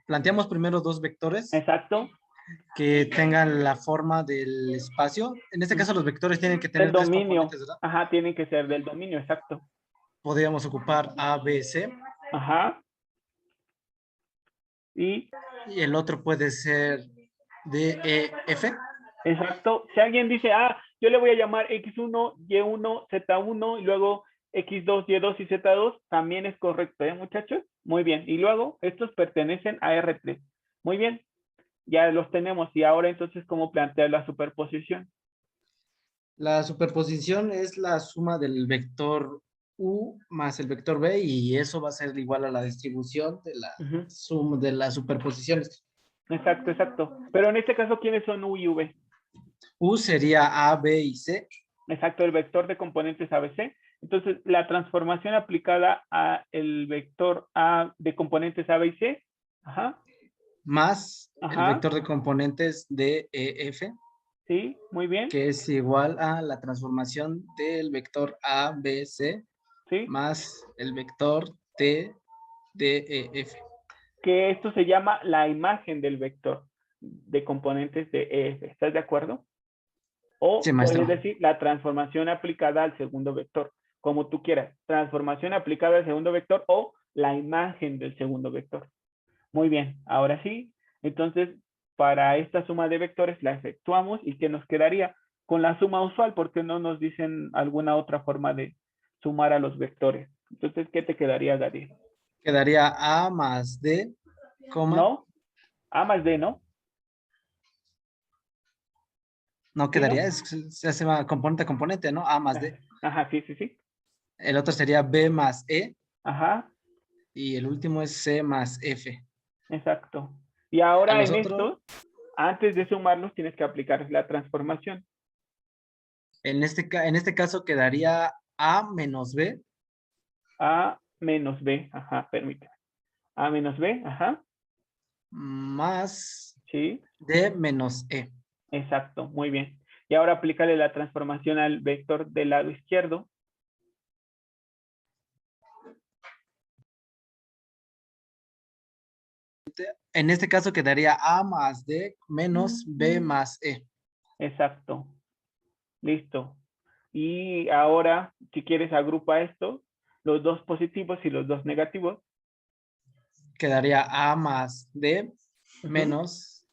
Planteamos primero dos vectores
Exacto.
que tengan la forma del espacio. En este caso, los vectores tienen que
Del
tener tres
dominio.
componentes, ¿verdad?
Ajá, tienen que ser del dominio, exacto.
Podríamos ocupar A, B, C.
Ajá. Y
el otro puede ser D, E, F.
exacto. Si alguien dice, yo le voy a llamar X1, Y1, Z1 y luego X2, Y2 y Z2, también es correcto, ¿eh, muchachos? Muy bien. Y luego, estos pertenecen a R3. Muy bien. Ya los tenemos. Y ahora entonces, ¿cómo plantear la superposición?
La superposición es la suma del vector U más el vector B y eso va a ser igual a la distribución de la suma de las superposiciones.
Exacto, exacto. Pero en este caso, ¿quiénes son U y V?
U sería A, B y C.
Exacto, el vector de componentes ABC. Entonces, la transformación aplicada a el vector A de componentes A, B y C. Ajá.
Más el
Ajá.
vector de componentes D, E, F.
Sí, muy bien.
Que es igual a la transformación del vector A, B, C.
Sí.
Más el vector T, D, E, F.
Que esto se llama la imagen del vector de componentes de EF. ¿Estás de acuerdo? O
Sí,
puedes
maestro.
decir la transformación aplicada al segundo vector, como tú quieras. Transformación aplicada al segundo vector o la imagen del segundo vector. Muy bien, ahora sí. Entonces, para esta suma de vectores la efectuamos y ¿qué nos quedaría? Con la suma usual, porque no nos dicen alguna otra forma de sumar a los vectores. Entonces, ¿qué te quedaría, Gadiel?
Quedaría A más D, coma.
¿No? A más D, ¿no?
No quedaría, se hace componente a componente, ¿no? A más D.
Ajá, sí, sí, sí.
El otro sería B más E.
Ajá.
Y el último es C más F.
Exacto. Y ahora en
otros,
esto, antes de sumarlos, tienes que aplicar la transformación.
En este caso quedaría A menos B.
A menos B, ajá, permíteme. A menos B, ajá.
Más
Sí,
D menos E.
exacto, muy bien. Y ahora aplícale la transformación al vector del lado izquierdo.
En este caso quedaría A más D menos B más E.
Exacto. Listo. Y ahora, si quieres, agrupa esto, los dos positivos y los dos negativos.
Quedaría A más D
Ujú.
menos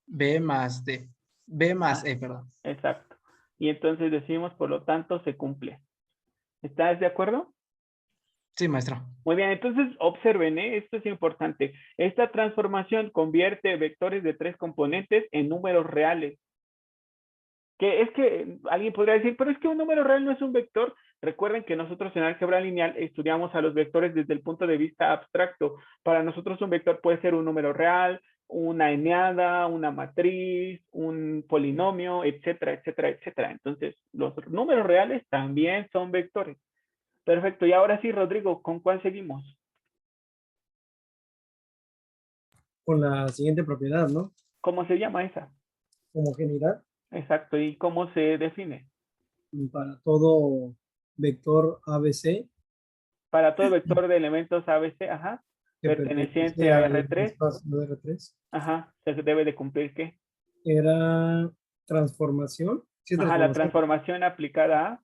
B más D. B más
Ah,
E, perdón.
exacto. Y entonces decimos, por lo tanto, se cumple. ¿Estás de acuerdo?
Sí, maestro.
Muy bien, entonces observen, esto es importante. Esta transformación convierte vectores de 3 componentes en números reales. Que es que alguien podría decir, pero es que un número real no es un vector. Recuerden que nosotros en álgebra lineal estudiamos a los vectores desde el punto de vista abstracto. Para nosotros un vector puede ser un número real, una eneada, una matriz, un polinomio, etcétera, etcétera, etcétera. Entonces, los números reales también son vectores. Perfecto. Y ahora sí, Rodrigo, ¿con cuál seguimos?
Con la siguiente propiedad, ¿no?
¿Cómo se llama esa?
Homogeneidad
Exacto. ¿Y cómo se define?
para todo vector ABC
Para todo vector de elementos ABC, ajá,
que
perteneciente
pertenece
a
al
R3,
espacio de R3
ajá, se debe de cumplir ¿qué?
era transformación, sí,
Ajá, la
transformación
transformación aplicada a,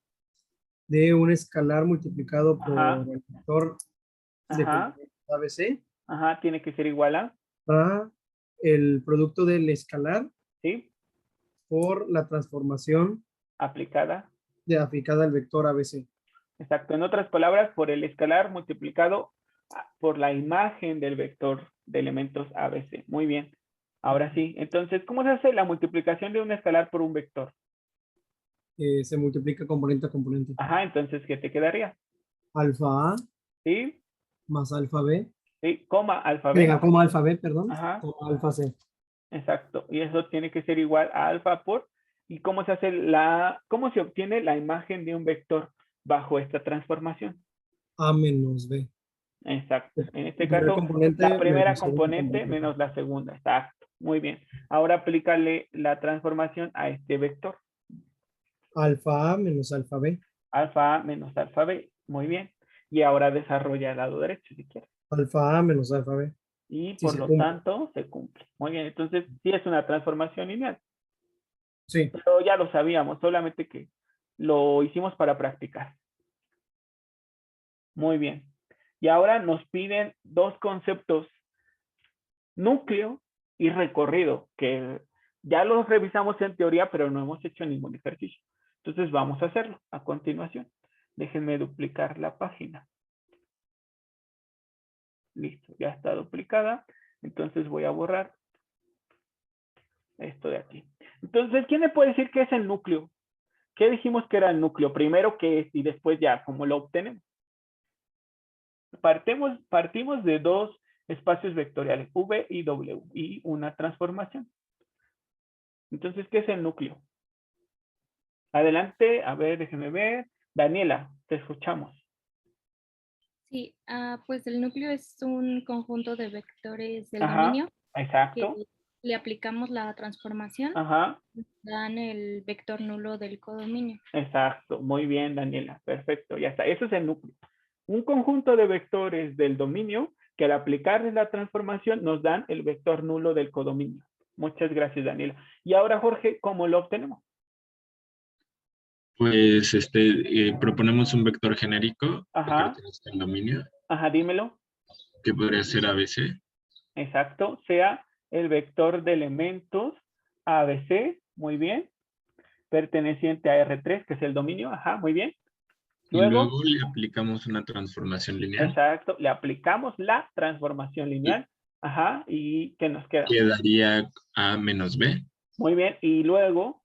de un escalar multiplicado por
ajá,
el vector de
ajá,
componentes ABC
ajá, tiene que ser igual a,
para el producto del escalar
¿sí?
por la transformación
Aplicada,
de aplicada al vector ABC.
exacto. En otras palabras, por el escalar multiplicado por la imagen del vector de elementos ABC. Muy bien. Ahora sí, entonces, ¿cómo se hace la multiplicación de un escalar por un vector?
Se multiplica componente a componente.
Ajá, entonces, ¿qué te quedaría?
Alfa A
¿Sí?
más alfa B,
¿Sí? Coma, alfa
venga,
B.
como alfa B, perdón,
Ajá.
como alfa C.
Exacto. Y eso tiene que ser igual a alfa por. ¿Y cómo se hace cómo se obtiene la imagen de un vector bajo esta transformación?
A menos B.
Exacto. En este
El primer
caso, la
componente menos
primera
el segundo
componente
componente.
menos la segunda. Exacto. Muy bien. Ahora aplícale la transformación a este vector.
Alfa A menos alfa B.
Alfa A menos alfa B. Muy bien. Y ahora desarrolla el lado derecho si quieres.
Alfa A menos alfa B.
Y
Sí
por
se
lo
cumple.
tanto, se cumple. Muy bien. Entonces, sí es una transformación lineal.
Sí.
Pero ya lo sabíamos, solamente que lo hicimos para practicar. Muy bien. Y ahora nos piden dos conceptos, núcleo y recorrido, que ya los revisamos en teoría, pero no hemos hecho ningún ejercicio. Entonces vamos a hacerlo a continuación. Déjenme duplicar la página. Listo, ya está duplicada. Entonces voy a borrar esto de aquí. Entonces, ¿quién me puede decir qué es el núcleo? ¿Qué dijimos que era el núcleo? Primero, ¿qué es? Y después ya, ¿cómo lo obtenemos? Partimos de dos espacios vectoriales, V y W, y una transformación. Entonces, ¿qué es el núcleo? Adelante, a ver, déjenme ver. Daniela, te escuchamos.
Sí, pues el núcleo es un conjunto de vectores del
Ajá,
dominio que
exacto.
le aplicamos la transformación,
Ajá,
dan el vector nulo del codominio.
exacto. Muy bien, Daniela. Perfecto, ya está. Eso es el núcleo. Un conjunto de vectores del dominio que al aplicarles la transformación nos dan el vector nulo del codominio. Muchas gracias, Daniela. Y ahora, Jorge, ¿cómo lo obtenemos?
Pues proponemos un vector genérico que
Ajá,
pertenece al dominio,
ajá, dímelo.
que podría ser ABC.
Exacto, sea el vector de elementos ABC, muy bien, perteneciente a R3, que es el dominio, ajá, muy bien.
Y
Luego,
luego le aplicamos una transformación lineal
exacto, le aplicamos la transformación
y
lineal, ajá, y ¿qué nos queda?
quedaría A menos B.
Muy bien, y luego,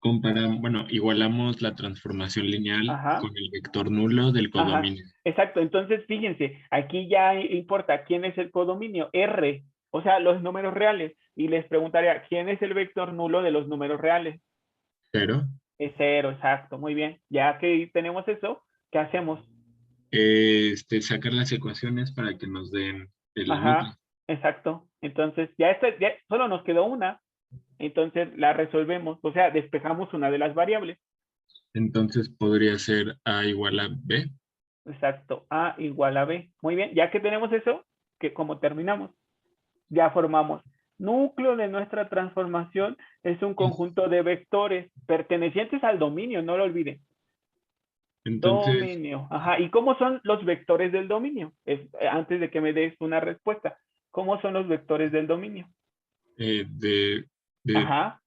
Bueno, igualamos la transformación lineal
ajá,
con el vector nulo del
ajá,
codominio.
exacto, entonces fíjense, aquí ya importa quién es el codominio, R, o sea, los números reales, y les preguntaría, ¿quién es el vector nulo de los números reales?
Pero
Es 0, exacto, muy bien. Ya que tenemos eso, ¿qué hacemos?
sacar las ecuaciones para que nos den el núcleo.
Ajá, Exacto. Entonces, ya solo nos quedó una. Entonces, la resolvemos. O sea, despejamos una de las variables.
Entonces podría ser A igual a B.
Exacto. A igual a B. Muy bien. Ya que tenemos eso, que como terminamos, ya formamos. Núcleo de nuestra transformación es un conjunto de vectores pertenecientes al dominio, no lo olviden.
Entonces,
Dominio. Ajá. ¿Y cómo son los vectores del dominio? Antes de que me des una respuesta. ¿Cómo son los vectores del dominio?
de
Ajá.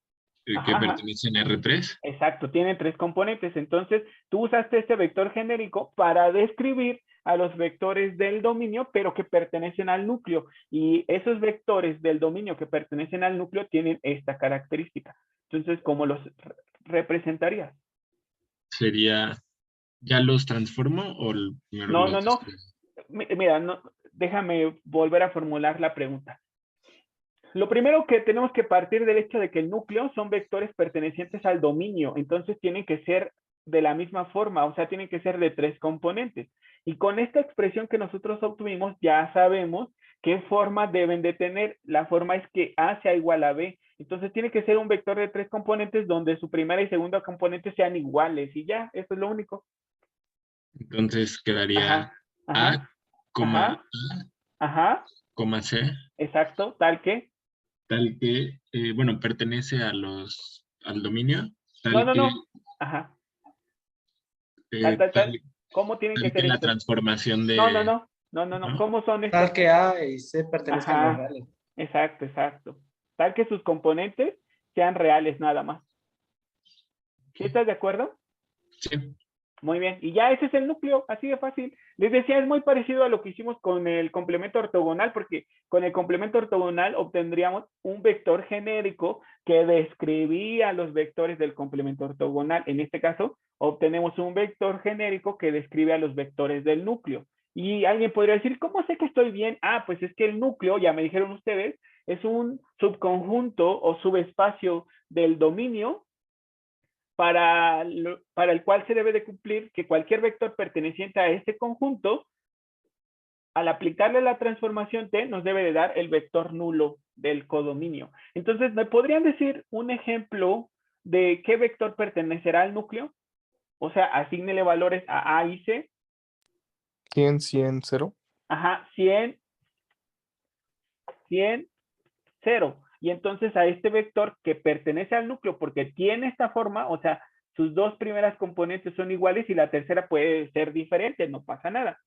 que
Ajá, ajá.
pertenecen a R3.
Exacto, tiene 3 componentes. Entonces, tú usaste este vector genérico para describir a los vectores del dominio, pero que pertenecen al núcleo. Y esos vectores del dominio que pertenecen al núcleo tienen esta característica. Entonces, ¿cómo los representarías?
Sería, ¿ya los transformo o primero
No,
los
no, no.
describo?
Mira, no, déjame volver a formular la pregunta. Lo primero que tenemos que partir del hecho de que el núcleo son vectores pertenecientes al dominio, entonces tienen que ser de la misma forma, o sea, tienen que ser de 3 componentes. Y con esta expresión que nosotros obtuvimos, ya sabemos qué forma deben de tener. La forma es que A sea igual a B. Entonces tiene que ser un vector de 3 componentes donde su primera y segunda componente sean iguales. Y ya, eso es lo único.
Entonces quedaría
Ajá, ajá,
A, coma
ajá, ajá,
coma C,
exacto, tal que.
tal que, bueno, pertenece a al dominio,
No,
tal
no,
que,
no. Ajá. Tal,
eh,
tal,
tal,
tal. ¿Cómo tienen que
tal que
ser
la
estos?
transformación
No, no,
de,
no. No, no, no.
¿no?
¿Cómo son
Tal
estos?
que A y C pertenezcan a los
Ajá.
reales.
Exacto, exacto. Tal que sus componentes sean reales nada más. ¿Sí estás de acuerdo?
Sí,
Muy bien. Y ya ese es el núcleo, así de fácil. Les decía, es muy parecido a lo que hicimos con el complemento ortogonal, porque con el complemento ortogonal obtendríamos un vector genérico que describía los vectores del complemento ortogonal. En este caso, obtenemos un vector genérico que describe a los vectores del núcleo. Y alguien podría decir, ¿cómo sé que estoy bien? Ah, pues es que el núcleo, ya me dijeron ustedes, es un subconjunto o subespacio del dominio para el cual se debe de cumplir que cualquier vector perteneciente a este conjunto, al aplicarle la transformación T, nos debe de dar el vector nulo del codominio. Entonces, ¿me podrían decir un ejemplo de qué vector pertenecerá al núcleo? O sea, asígnele valores a A y C.
100, 100, 0.
Ajá, 100, 100, 0. Y entonces a este vector que pertenece al núcleo porque tiene esta forma, o sea, sus dos primeras componentes son iguales y la tercera puede ser diferente, no pasa nada.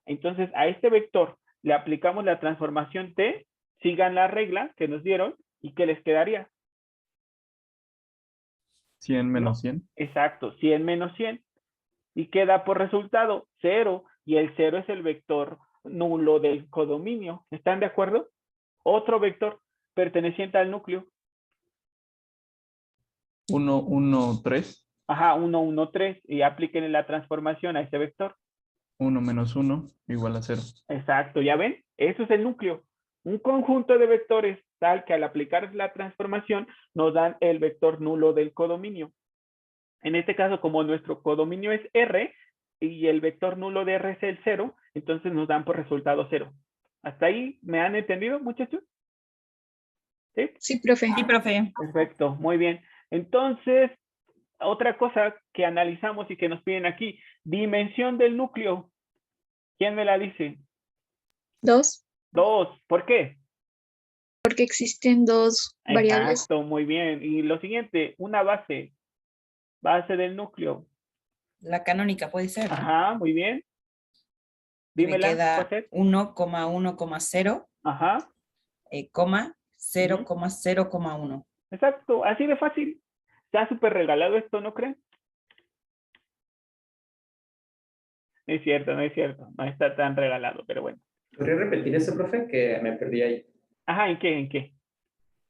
Entonces a este vector le aplicamos la transformación T, sigan la regla que nos dieron y ¿qué les quedaría?
100
¿No?
menos 100.
Exacto, 100 menos 100. Y queda por resultado 0 y el 0 es el vector nulo del codominio. ¿Están de acuerdo? Otro vector perteneciente al núcleo.
1, 1, 3.
Ajá, 1, 1, 3 y apliquen la transformación a ese vector.
1 menos 1 igual a 0.
Exacto, ¿ya ven? Eso es el núcleo. Un conjunto de vectores tal que al aplicar la transformación nos dan el vector nulo del codominio. En este caso, como nuestro codominio es R y el vector nulo de R es el 0, entonces nos dan por resultado 0. ¿Hasta ahí me han entendido, muchachos? ¿Sí?
Sí, profe.
Sí, profe.
Perfecto, muy bien. Entonces, otra cosa que analizamos y que nos piden aquí, dimensión del núcleo. ¿Quién me la dice?
2,
2. ¿Por qué?
porque existen dos variables.
Exacto, muy bien. Y lo siguiente, una base. Base del núcleo.
La canónica puede ser, ¿no?
Ajá, muy bien.
Que me
Dímela,
queda
¿puede ser?
1,1,0,
Ajá.
coma 0,0,1.
Exacto, así de fácil. Está súper regalado esto, ¿no creen? No es cierto, no es cierto. No está tan regalado, pero bueno.
¿Podría repetir eso, profe? Que me perdí ahí.
Ajá, ¿en qué? ¿En qué?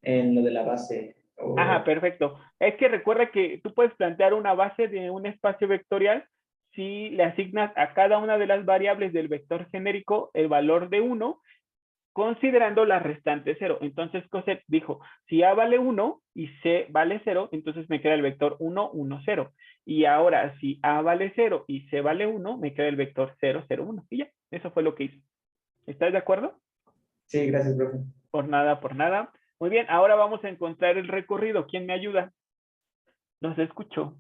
En lo de la base.
Ajá, perfecto. Es que recuerda que tú puedes plantear una base de un espacio vectorial si le asignas a cada una de las variables del vector genérico el valor de 1, considerando la restante 0. Entonces, Cosette dijo, si A vale 1 y C vale 0, entonces me queda el vector 1, 1, 0. Y ahora, si A vale 0 y C vale 1, me queda el vector 0, 0, 1. Y ya, eso fue lo que hice. ¿Estás de acuerdo?
Sí, gracias, profe.
Por nada, por nada. Muy bien, ahora vamos a encontrar el recorrido. ¿Quién me ayuda? Los escucho.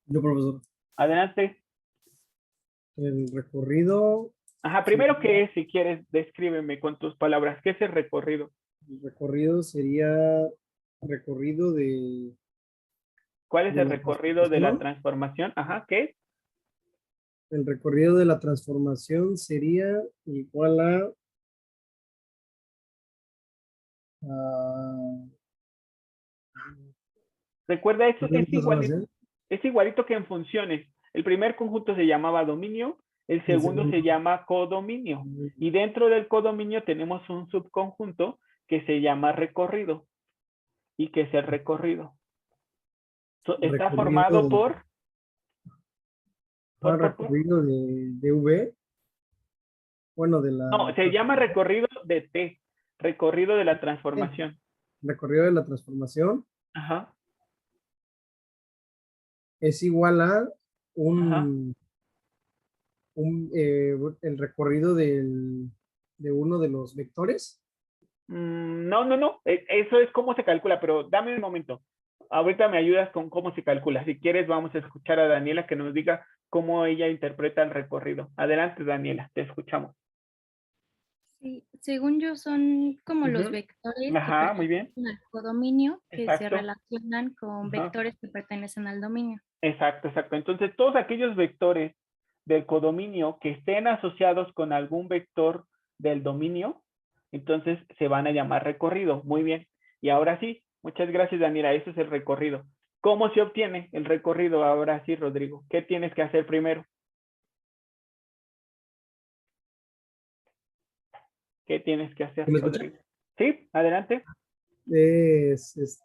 Yo, profesor.
Adelante.
El recorrido.
Ajá, primero, ¿qué es? Si quieres, descríbeme con tus palabras. ¿Qué es el recorrido?
El recorrido sería recorrido de.
¿Cuál es
de
el
la
recorrido de la
transformación.
transformación? Ajá, ¿qué?
El recorrido de la transformación sería igual a
Recuerda, eso
¿es la transformación?
es igualito que en funciones. El primer conjunto se llamaba dominio, el segundo se llama codominio. Y dentro del codominio tenemos un subconjunto que se llama recorrido. ¿Y qué es el recorrido? Está
Recorrido
formado
de-
por
recorrido de V. Bueno, de la.
No, se llama recorrido de T, recorrido de la transformación.
Recorrido de la transformación
Ajá,
es igual a
ajá.
un el recorrido de uno de los vectores.
No, no, no. Eso es cómo se calcula, pero dame un momento. Ahorita me ayudas con cómo se calcula. Si quieres, vamos a escuchar a Daniela que nos diga cómo ella interpreta el recorrido. Adelante, Daniela, te escuchamos.
Sí, según yo son como los
Ujú.
vectores
Ajá,
que
muy bien.
pertenecen al codominio que se
Exacto.
relacionan con
Ajá.
vectores que pertenecen al dominio.
Exacto, exacto. Entonces, todos aquellos vectores del codominio que estén asociados con algún vector del dominio, entonces se van a llamar recorrido. Muy bien. Y ahora sí, muchas gracias, Daniela. Eso es el recorrido. ¿Cómo se obtiene el recorrido? Ahora sí, Rodrigo. ¿Qué tienes que hacer primero? ¿Qué tienes que hacer,
¿Me escucha?
Rodrigo? Sí, adelante.
Es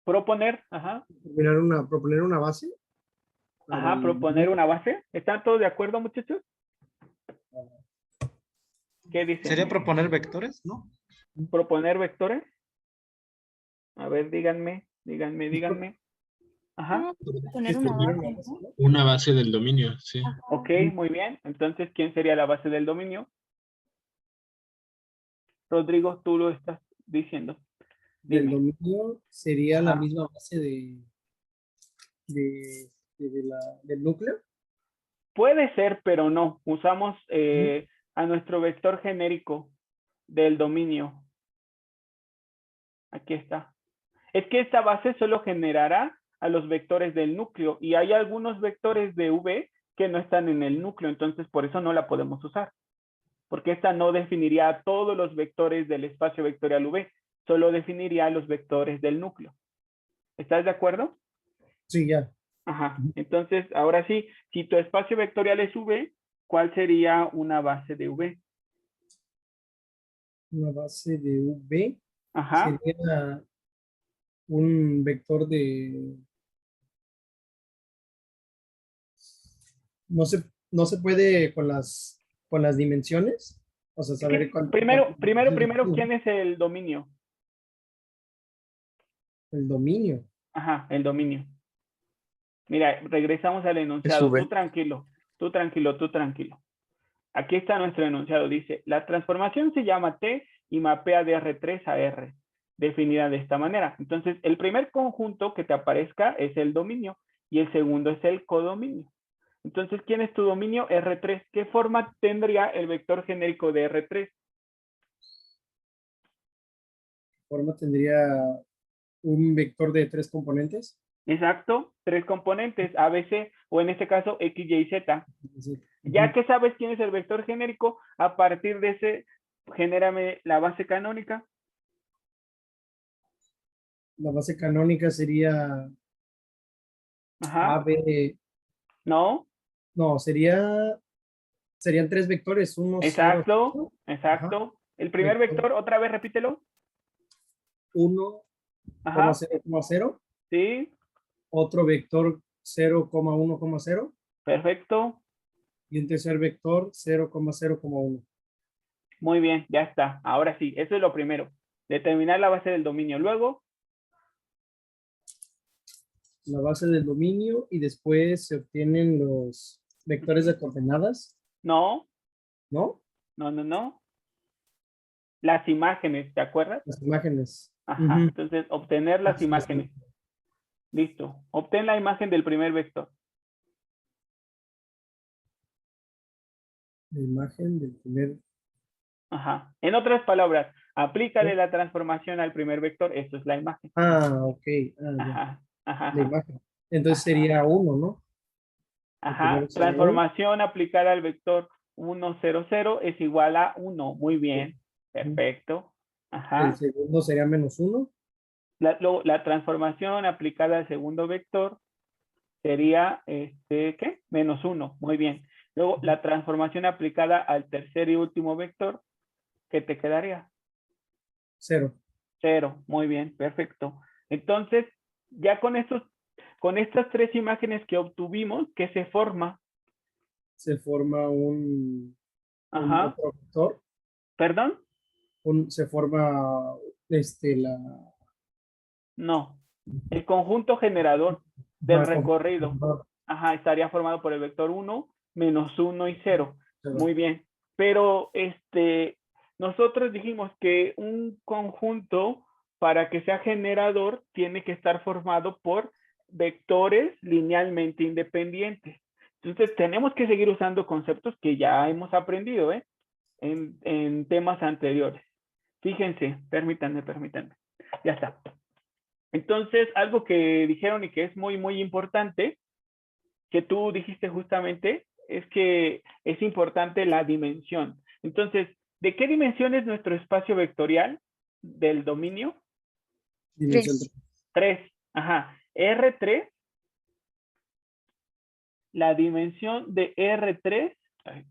Proponer, ajá.
proponer una base. para
Ajá,
el-
proponer una base. ¿Están todos de acuerdo, muchachos? ¿Qué dicen?
Sería proponer vectores, ¿no?
¿Proponer vectores? A ver, díganme. Ajá.
No, poner una base, ¿no?
Una base del dominio, sí.
Ajá.
Ok, muy bien. Entonces, ¿quién sería la base del dominio? Rodrigo, tú lo estás diciendo.
del
Dime.
dominio sería la
Ajá.
misma base del núcleo.
Puede ser, pero no. Usamos a nuestro vector genérico del dominio. Aquí está. Es que esta base solo generará a los vectores del núcleo y hay algunos vectores de V que no están en el núcleo, entonces por eso no la podemos usar. Porque esta no definiría a todos los vectores del espacio vectorial V, solo definiría a los vectores del núcleo. ¿Estás de acuerdo?
Sí, ya.
Ajá. Entonces, ahora sí, si tu espacio vectorial es V, ¿cuál sería una base de V?
Una base de V
Ajá.
sería un vector de. No se puede con las dimensiones. O sea, saber
Primero, ¿quién es el dominio?
el dominio.
Ajá, el dominio. Mira, regresamos al enunciado.
V.
Tú tranquilo. Aquí está nuestro enunciado. Dice, la transformación se llama T y mapea de R3 a R, definida de esta manera. Entonces, el primer conjunto que te aparezca es el dominio y el segundo es el codominio. Entonces, ¿quién es tu dominio? R3. ¿Qué forma tendría el vector genérico de R3?
Forma tendría un vector de 3 componentes.
Exacto, 3 componentes, A, B, C, o en este caso X, Y, Z.
Sí.
Ya que sabes quién es el vector genérico, a partir de ese, genérame la base canónica.
La base canónica sería
Ajá.
A, B.
No.
No, serían 3 vectores. Uno,
Exacto,
0,
exacto.
Ajá.
El primer vector, otra vez repítelo.
1,
Ajá.
0,0.
Sí.
Otro vector 0,1,0.
Perfecto.
Y un tercer vector 0,0,1.
Muy bien, ya está. Ahora sí, eso es lo primero. Determinar la base del dominio. Luego.
La base del dominio y después se obtienen los vectores de coordenadas.
No.
¿No?
No. Las imágenes, ¿te acuerdas?
Las imágenes.
Ajá,
Ujú.
entonces obtener las imágenes. Listo. Obtén la imagen del primer vector.
La imagen del primer.
Ajá. En otras palabras, aplícale la transformación al primer vector. Esto es la imagen.
Ok. Ya.
Ajá.
La imagen. Entonces sería 1, ¿no? El primero sería 1.
Transformación aplicada al vector 1, 0, 0 es igual a 1. Muy bien. Perfecto. Ajá.
El segundo sería -1.
La transformación aplicada al segundo vector sería, ¿qué? -1. Muy bien. Luego, la transformación aplicada al tercer y último vector, ¿qué te quedaría?
0.
0. Muy bien. Perfecto. Entonces, ya con estas tres imágenes que obtuvimos, ¿qué se forma?
Se forma un
Ajá.
otro vector.
¿Perdón?
Se forma
No. El conjunto generador del recorrido.
Ajá.
Ajá, estaría formado por el vector 1, -1 y 0.
Cero.
Muy bien. Pero nosotros dijimos que un conjunto, para que sea generador, tiene que estar formado por vectores linealmente independientes. Entonces, tenemos que seguir usando conceptos que ya hemos aprendido, en temas anteriores. Fíjense, permítanme. Ya está. Entonces, algo que dijeron y que es muy, muy importante, que tú dijiste justamente, es que es importante la dimensión. Entonces, ¿de qué dimensión es nuestro espacio vectorial del dominio?
Dimensión
3. Ajá. R3, la dimensión de R3,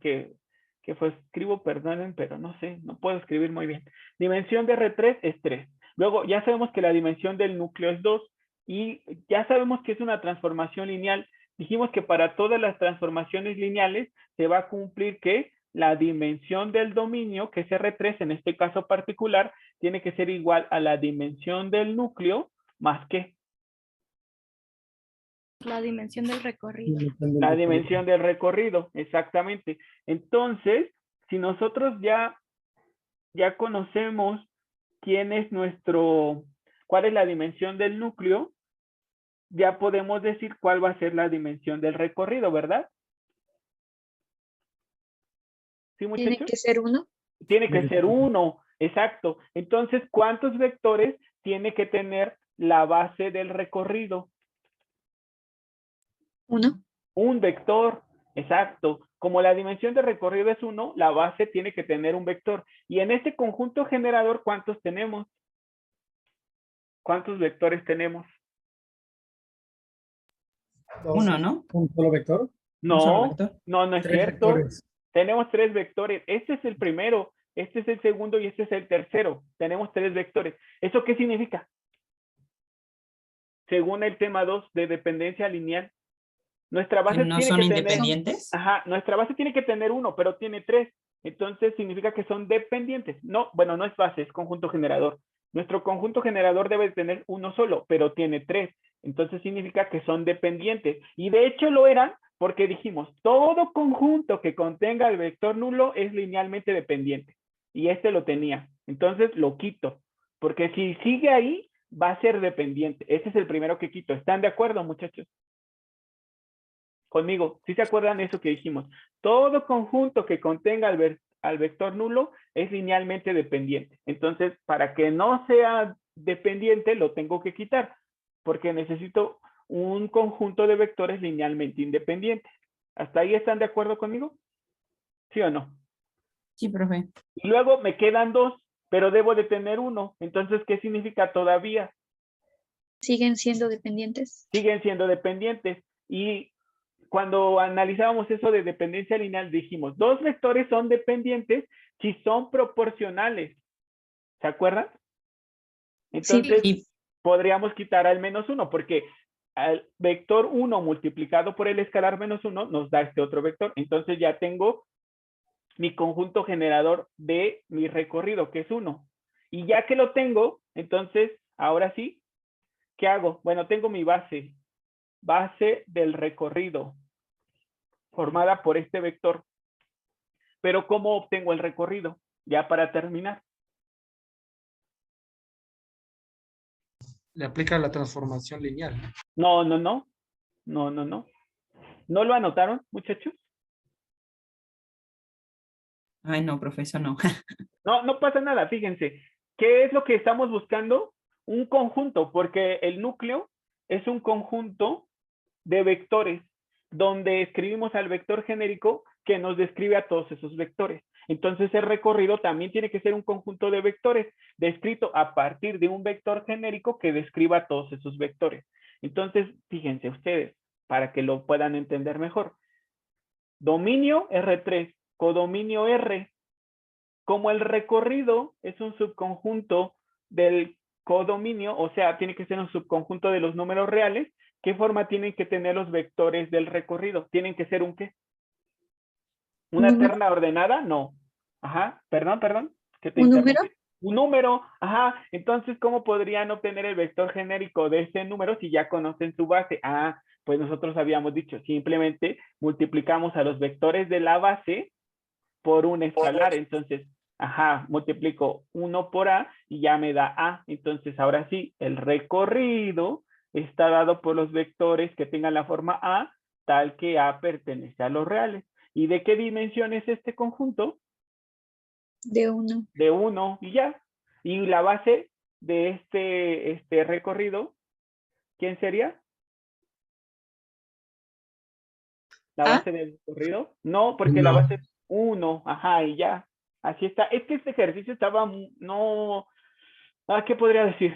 que fue escribo, perdonen, pero no sé, no puedo escribir muy bien. Dimensión de R3 es 3. Luego, ya sabemos que la dimensión del núcleo es 2 y ya sabemos que es una transformación lineal. Dijimos que para todas las transformaciones lineales se va a cumplir que la dimensión del dominio, que es R3 en este caso particular, tiene que ser igual a la dimensión del núcleo más que
La dimensión del recorrido.
la dimensión del recorrido, exactamente. Entonces, si nosotros ya conocemos cuál es la dimensión del núcleo, ya podemos decir cuál va a ser la dimensión del recorrido, ¿verdad? ¿Sí, muchachos?
Tiene que ser 1.
Tiene que ser 1, exacto. Entonces, ¿cuántos vectores tiene que tener la base del recorrido?
1.
Un vector, exacto. Como la dimensión de recorrido es 1, la base tiene que tener un vector. Y en este conjunto generador, ¿cuántos tenemos? ¿Cuántos vectores tenemos?
1, ¿no?
¿Un solo vector?
¿Un solo
No,
vector?
no es
3
cierto.
vectores.
Tenemos 3 vectores. Este es el primero, este es el segundo y este es el tercero. Tenemos 3 vectores. ¿Eso qué significa? Según el tema 2 de dependencia lineal, nuestra base
¿Que no
tiene
son
que tener...
independientes?
Ajá, nuestra base tiene que tener 1, pero tiene 3. Entonces significa que son dependientes. No, bueno, no es base, es conjunto generador. Nuestro conjunto generador debe tener 1 solo, pero tiene 3. Entonces significa que son dependientes. Y de hecho lo eran porque dijimos, todo conjunto que contenga el vector nulo es linealmente dependiente. Y este lo tenía. Entonces lo quito. Porque si sigue ahí, va a ser dependiente. Ese es el primero que quito. ¿Están de acuerdo, muchachos? Conmigo, ¿sí se acuerdan eso que dijimos? Todo conjunto que contenga al vector nulo es linealmente dependiente. Entonces, para que no sea dependiente, lo tengo que quitar, porque necesito un conjunto de vectores linealmente independientes. ¿Hasta ahí están de acuerdo conmigo? ¿Sí o no?
Sí, profe.
Y luego me quedan 2, pero debo de tener 1. Entonces, ¿qué significa todavía?
Siguen siendo dependientes.
Siguen siendo dependientes. Y cuando analizábamos eso de dependencia lineal, dijimos, 2 vectores son dependientes si son proporcionales. ¿Se acuerdan? Entonces,
Sí.
podríamos quitar al -1, porque al vector 1 multiplicado por el escalar -1 nos da este otro vector. Entonces ya tengo mi conjunto generador de mi recorrido, que es 1. Y ya que lo tengo, entonces, ahora sí, ¿qué hago? Bueno, tengo mi base del recorrido, formada por este vector. Pero ¿cómo obtengo el recorrido? Ya para terminar.
Le aplica la transformación lineal.
No. ¿No lo anotaron, muchachos?
Ay, no, profesor, no.
No pasa nada, fíjense. ¿Qué es lo que estamos buscando? Un conjunto, porque el núcleo es un conjunto de vectores, donde escribimos al vector genérico que nos describe a todos esos vectores. Entonces el recorrido también tiene que ser un conjunto de vectores, descrito a partir de un vector genérico que describa a todos esos vectores. Entonces, fíjense ustedes, para que lo puedan entender mejor. Dominio R3, codominio R. Como el recorrido es un subconjunto del codominio, o sea, tiene que ser un subconjunto de los números reales, ¿qué forma tienen que tener los vectores del recorrido? ¿Tienen que ser un qué? ¿Una terna ordenada? No. Ajá, perdón. ¿Qué te
¿Un
interrumpí?
número?
Un número, ajá. Entonces, ¿cómo podrían obtener el vector genérico de ese número si ya conocen su base? Ah, pues nosotros habíamos dicho, simplemente multiplicamos a los vectores de la base por un escalar. Entonces, ajá, multiplico 1 por A y ya me da A. Entonces, ahora sí, el recorrido está dado por los vectores que tengan la forma A, tal que A pertenece a los reales. ¿Y de qué dimensión es este conjunto?
De 1.
De 1 y ya. ¿Y la base de este recorrido? ¿Quién sería? ¿La base del recorrido? No, porque la base es 1. Ajá, y ya. Así está. Es que este ejercicio estaba, no, ¿qué podría decir?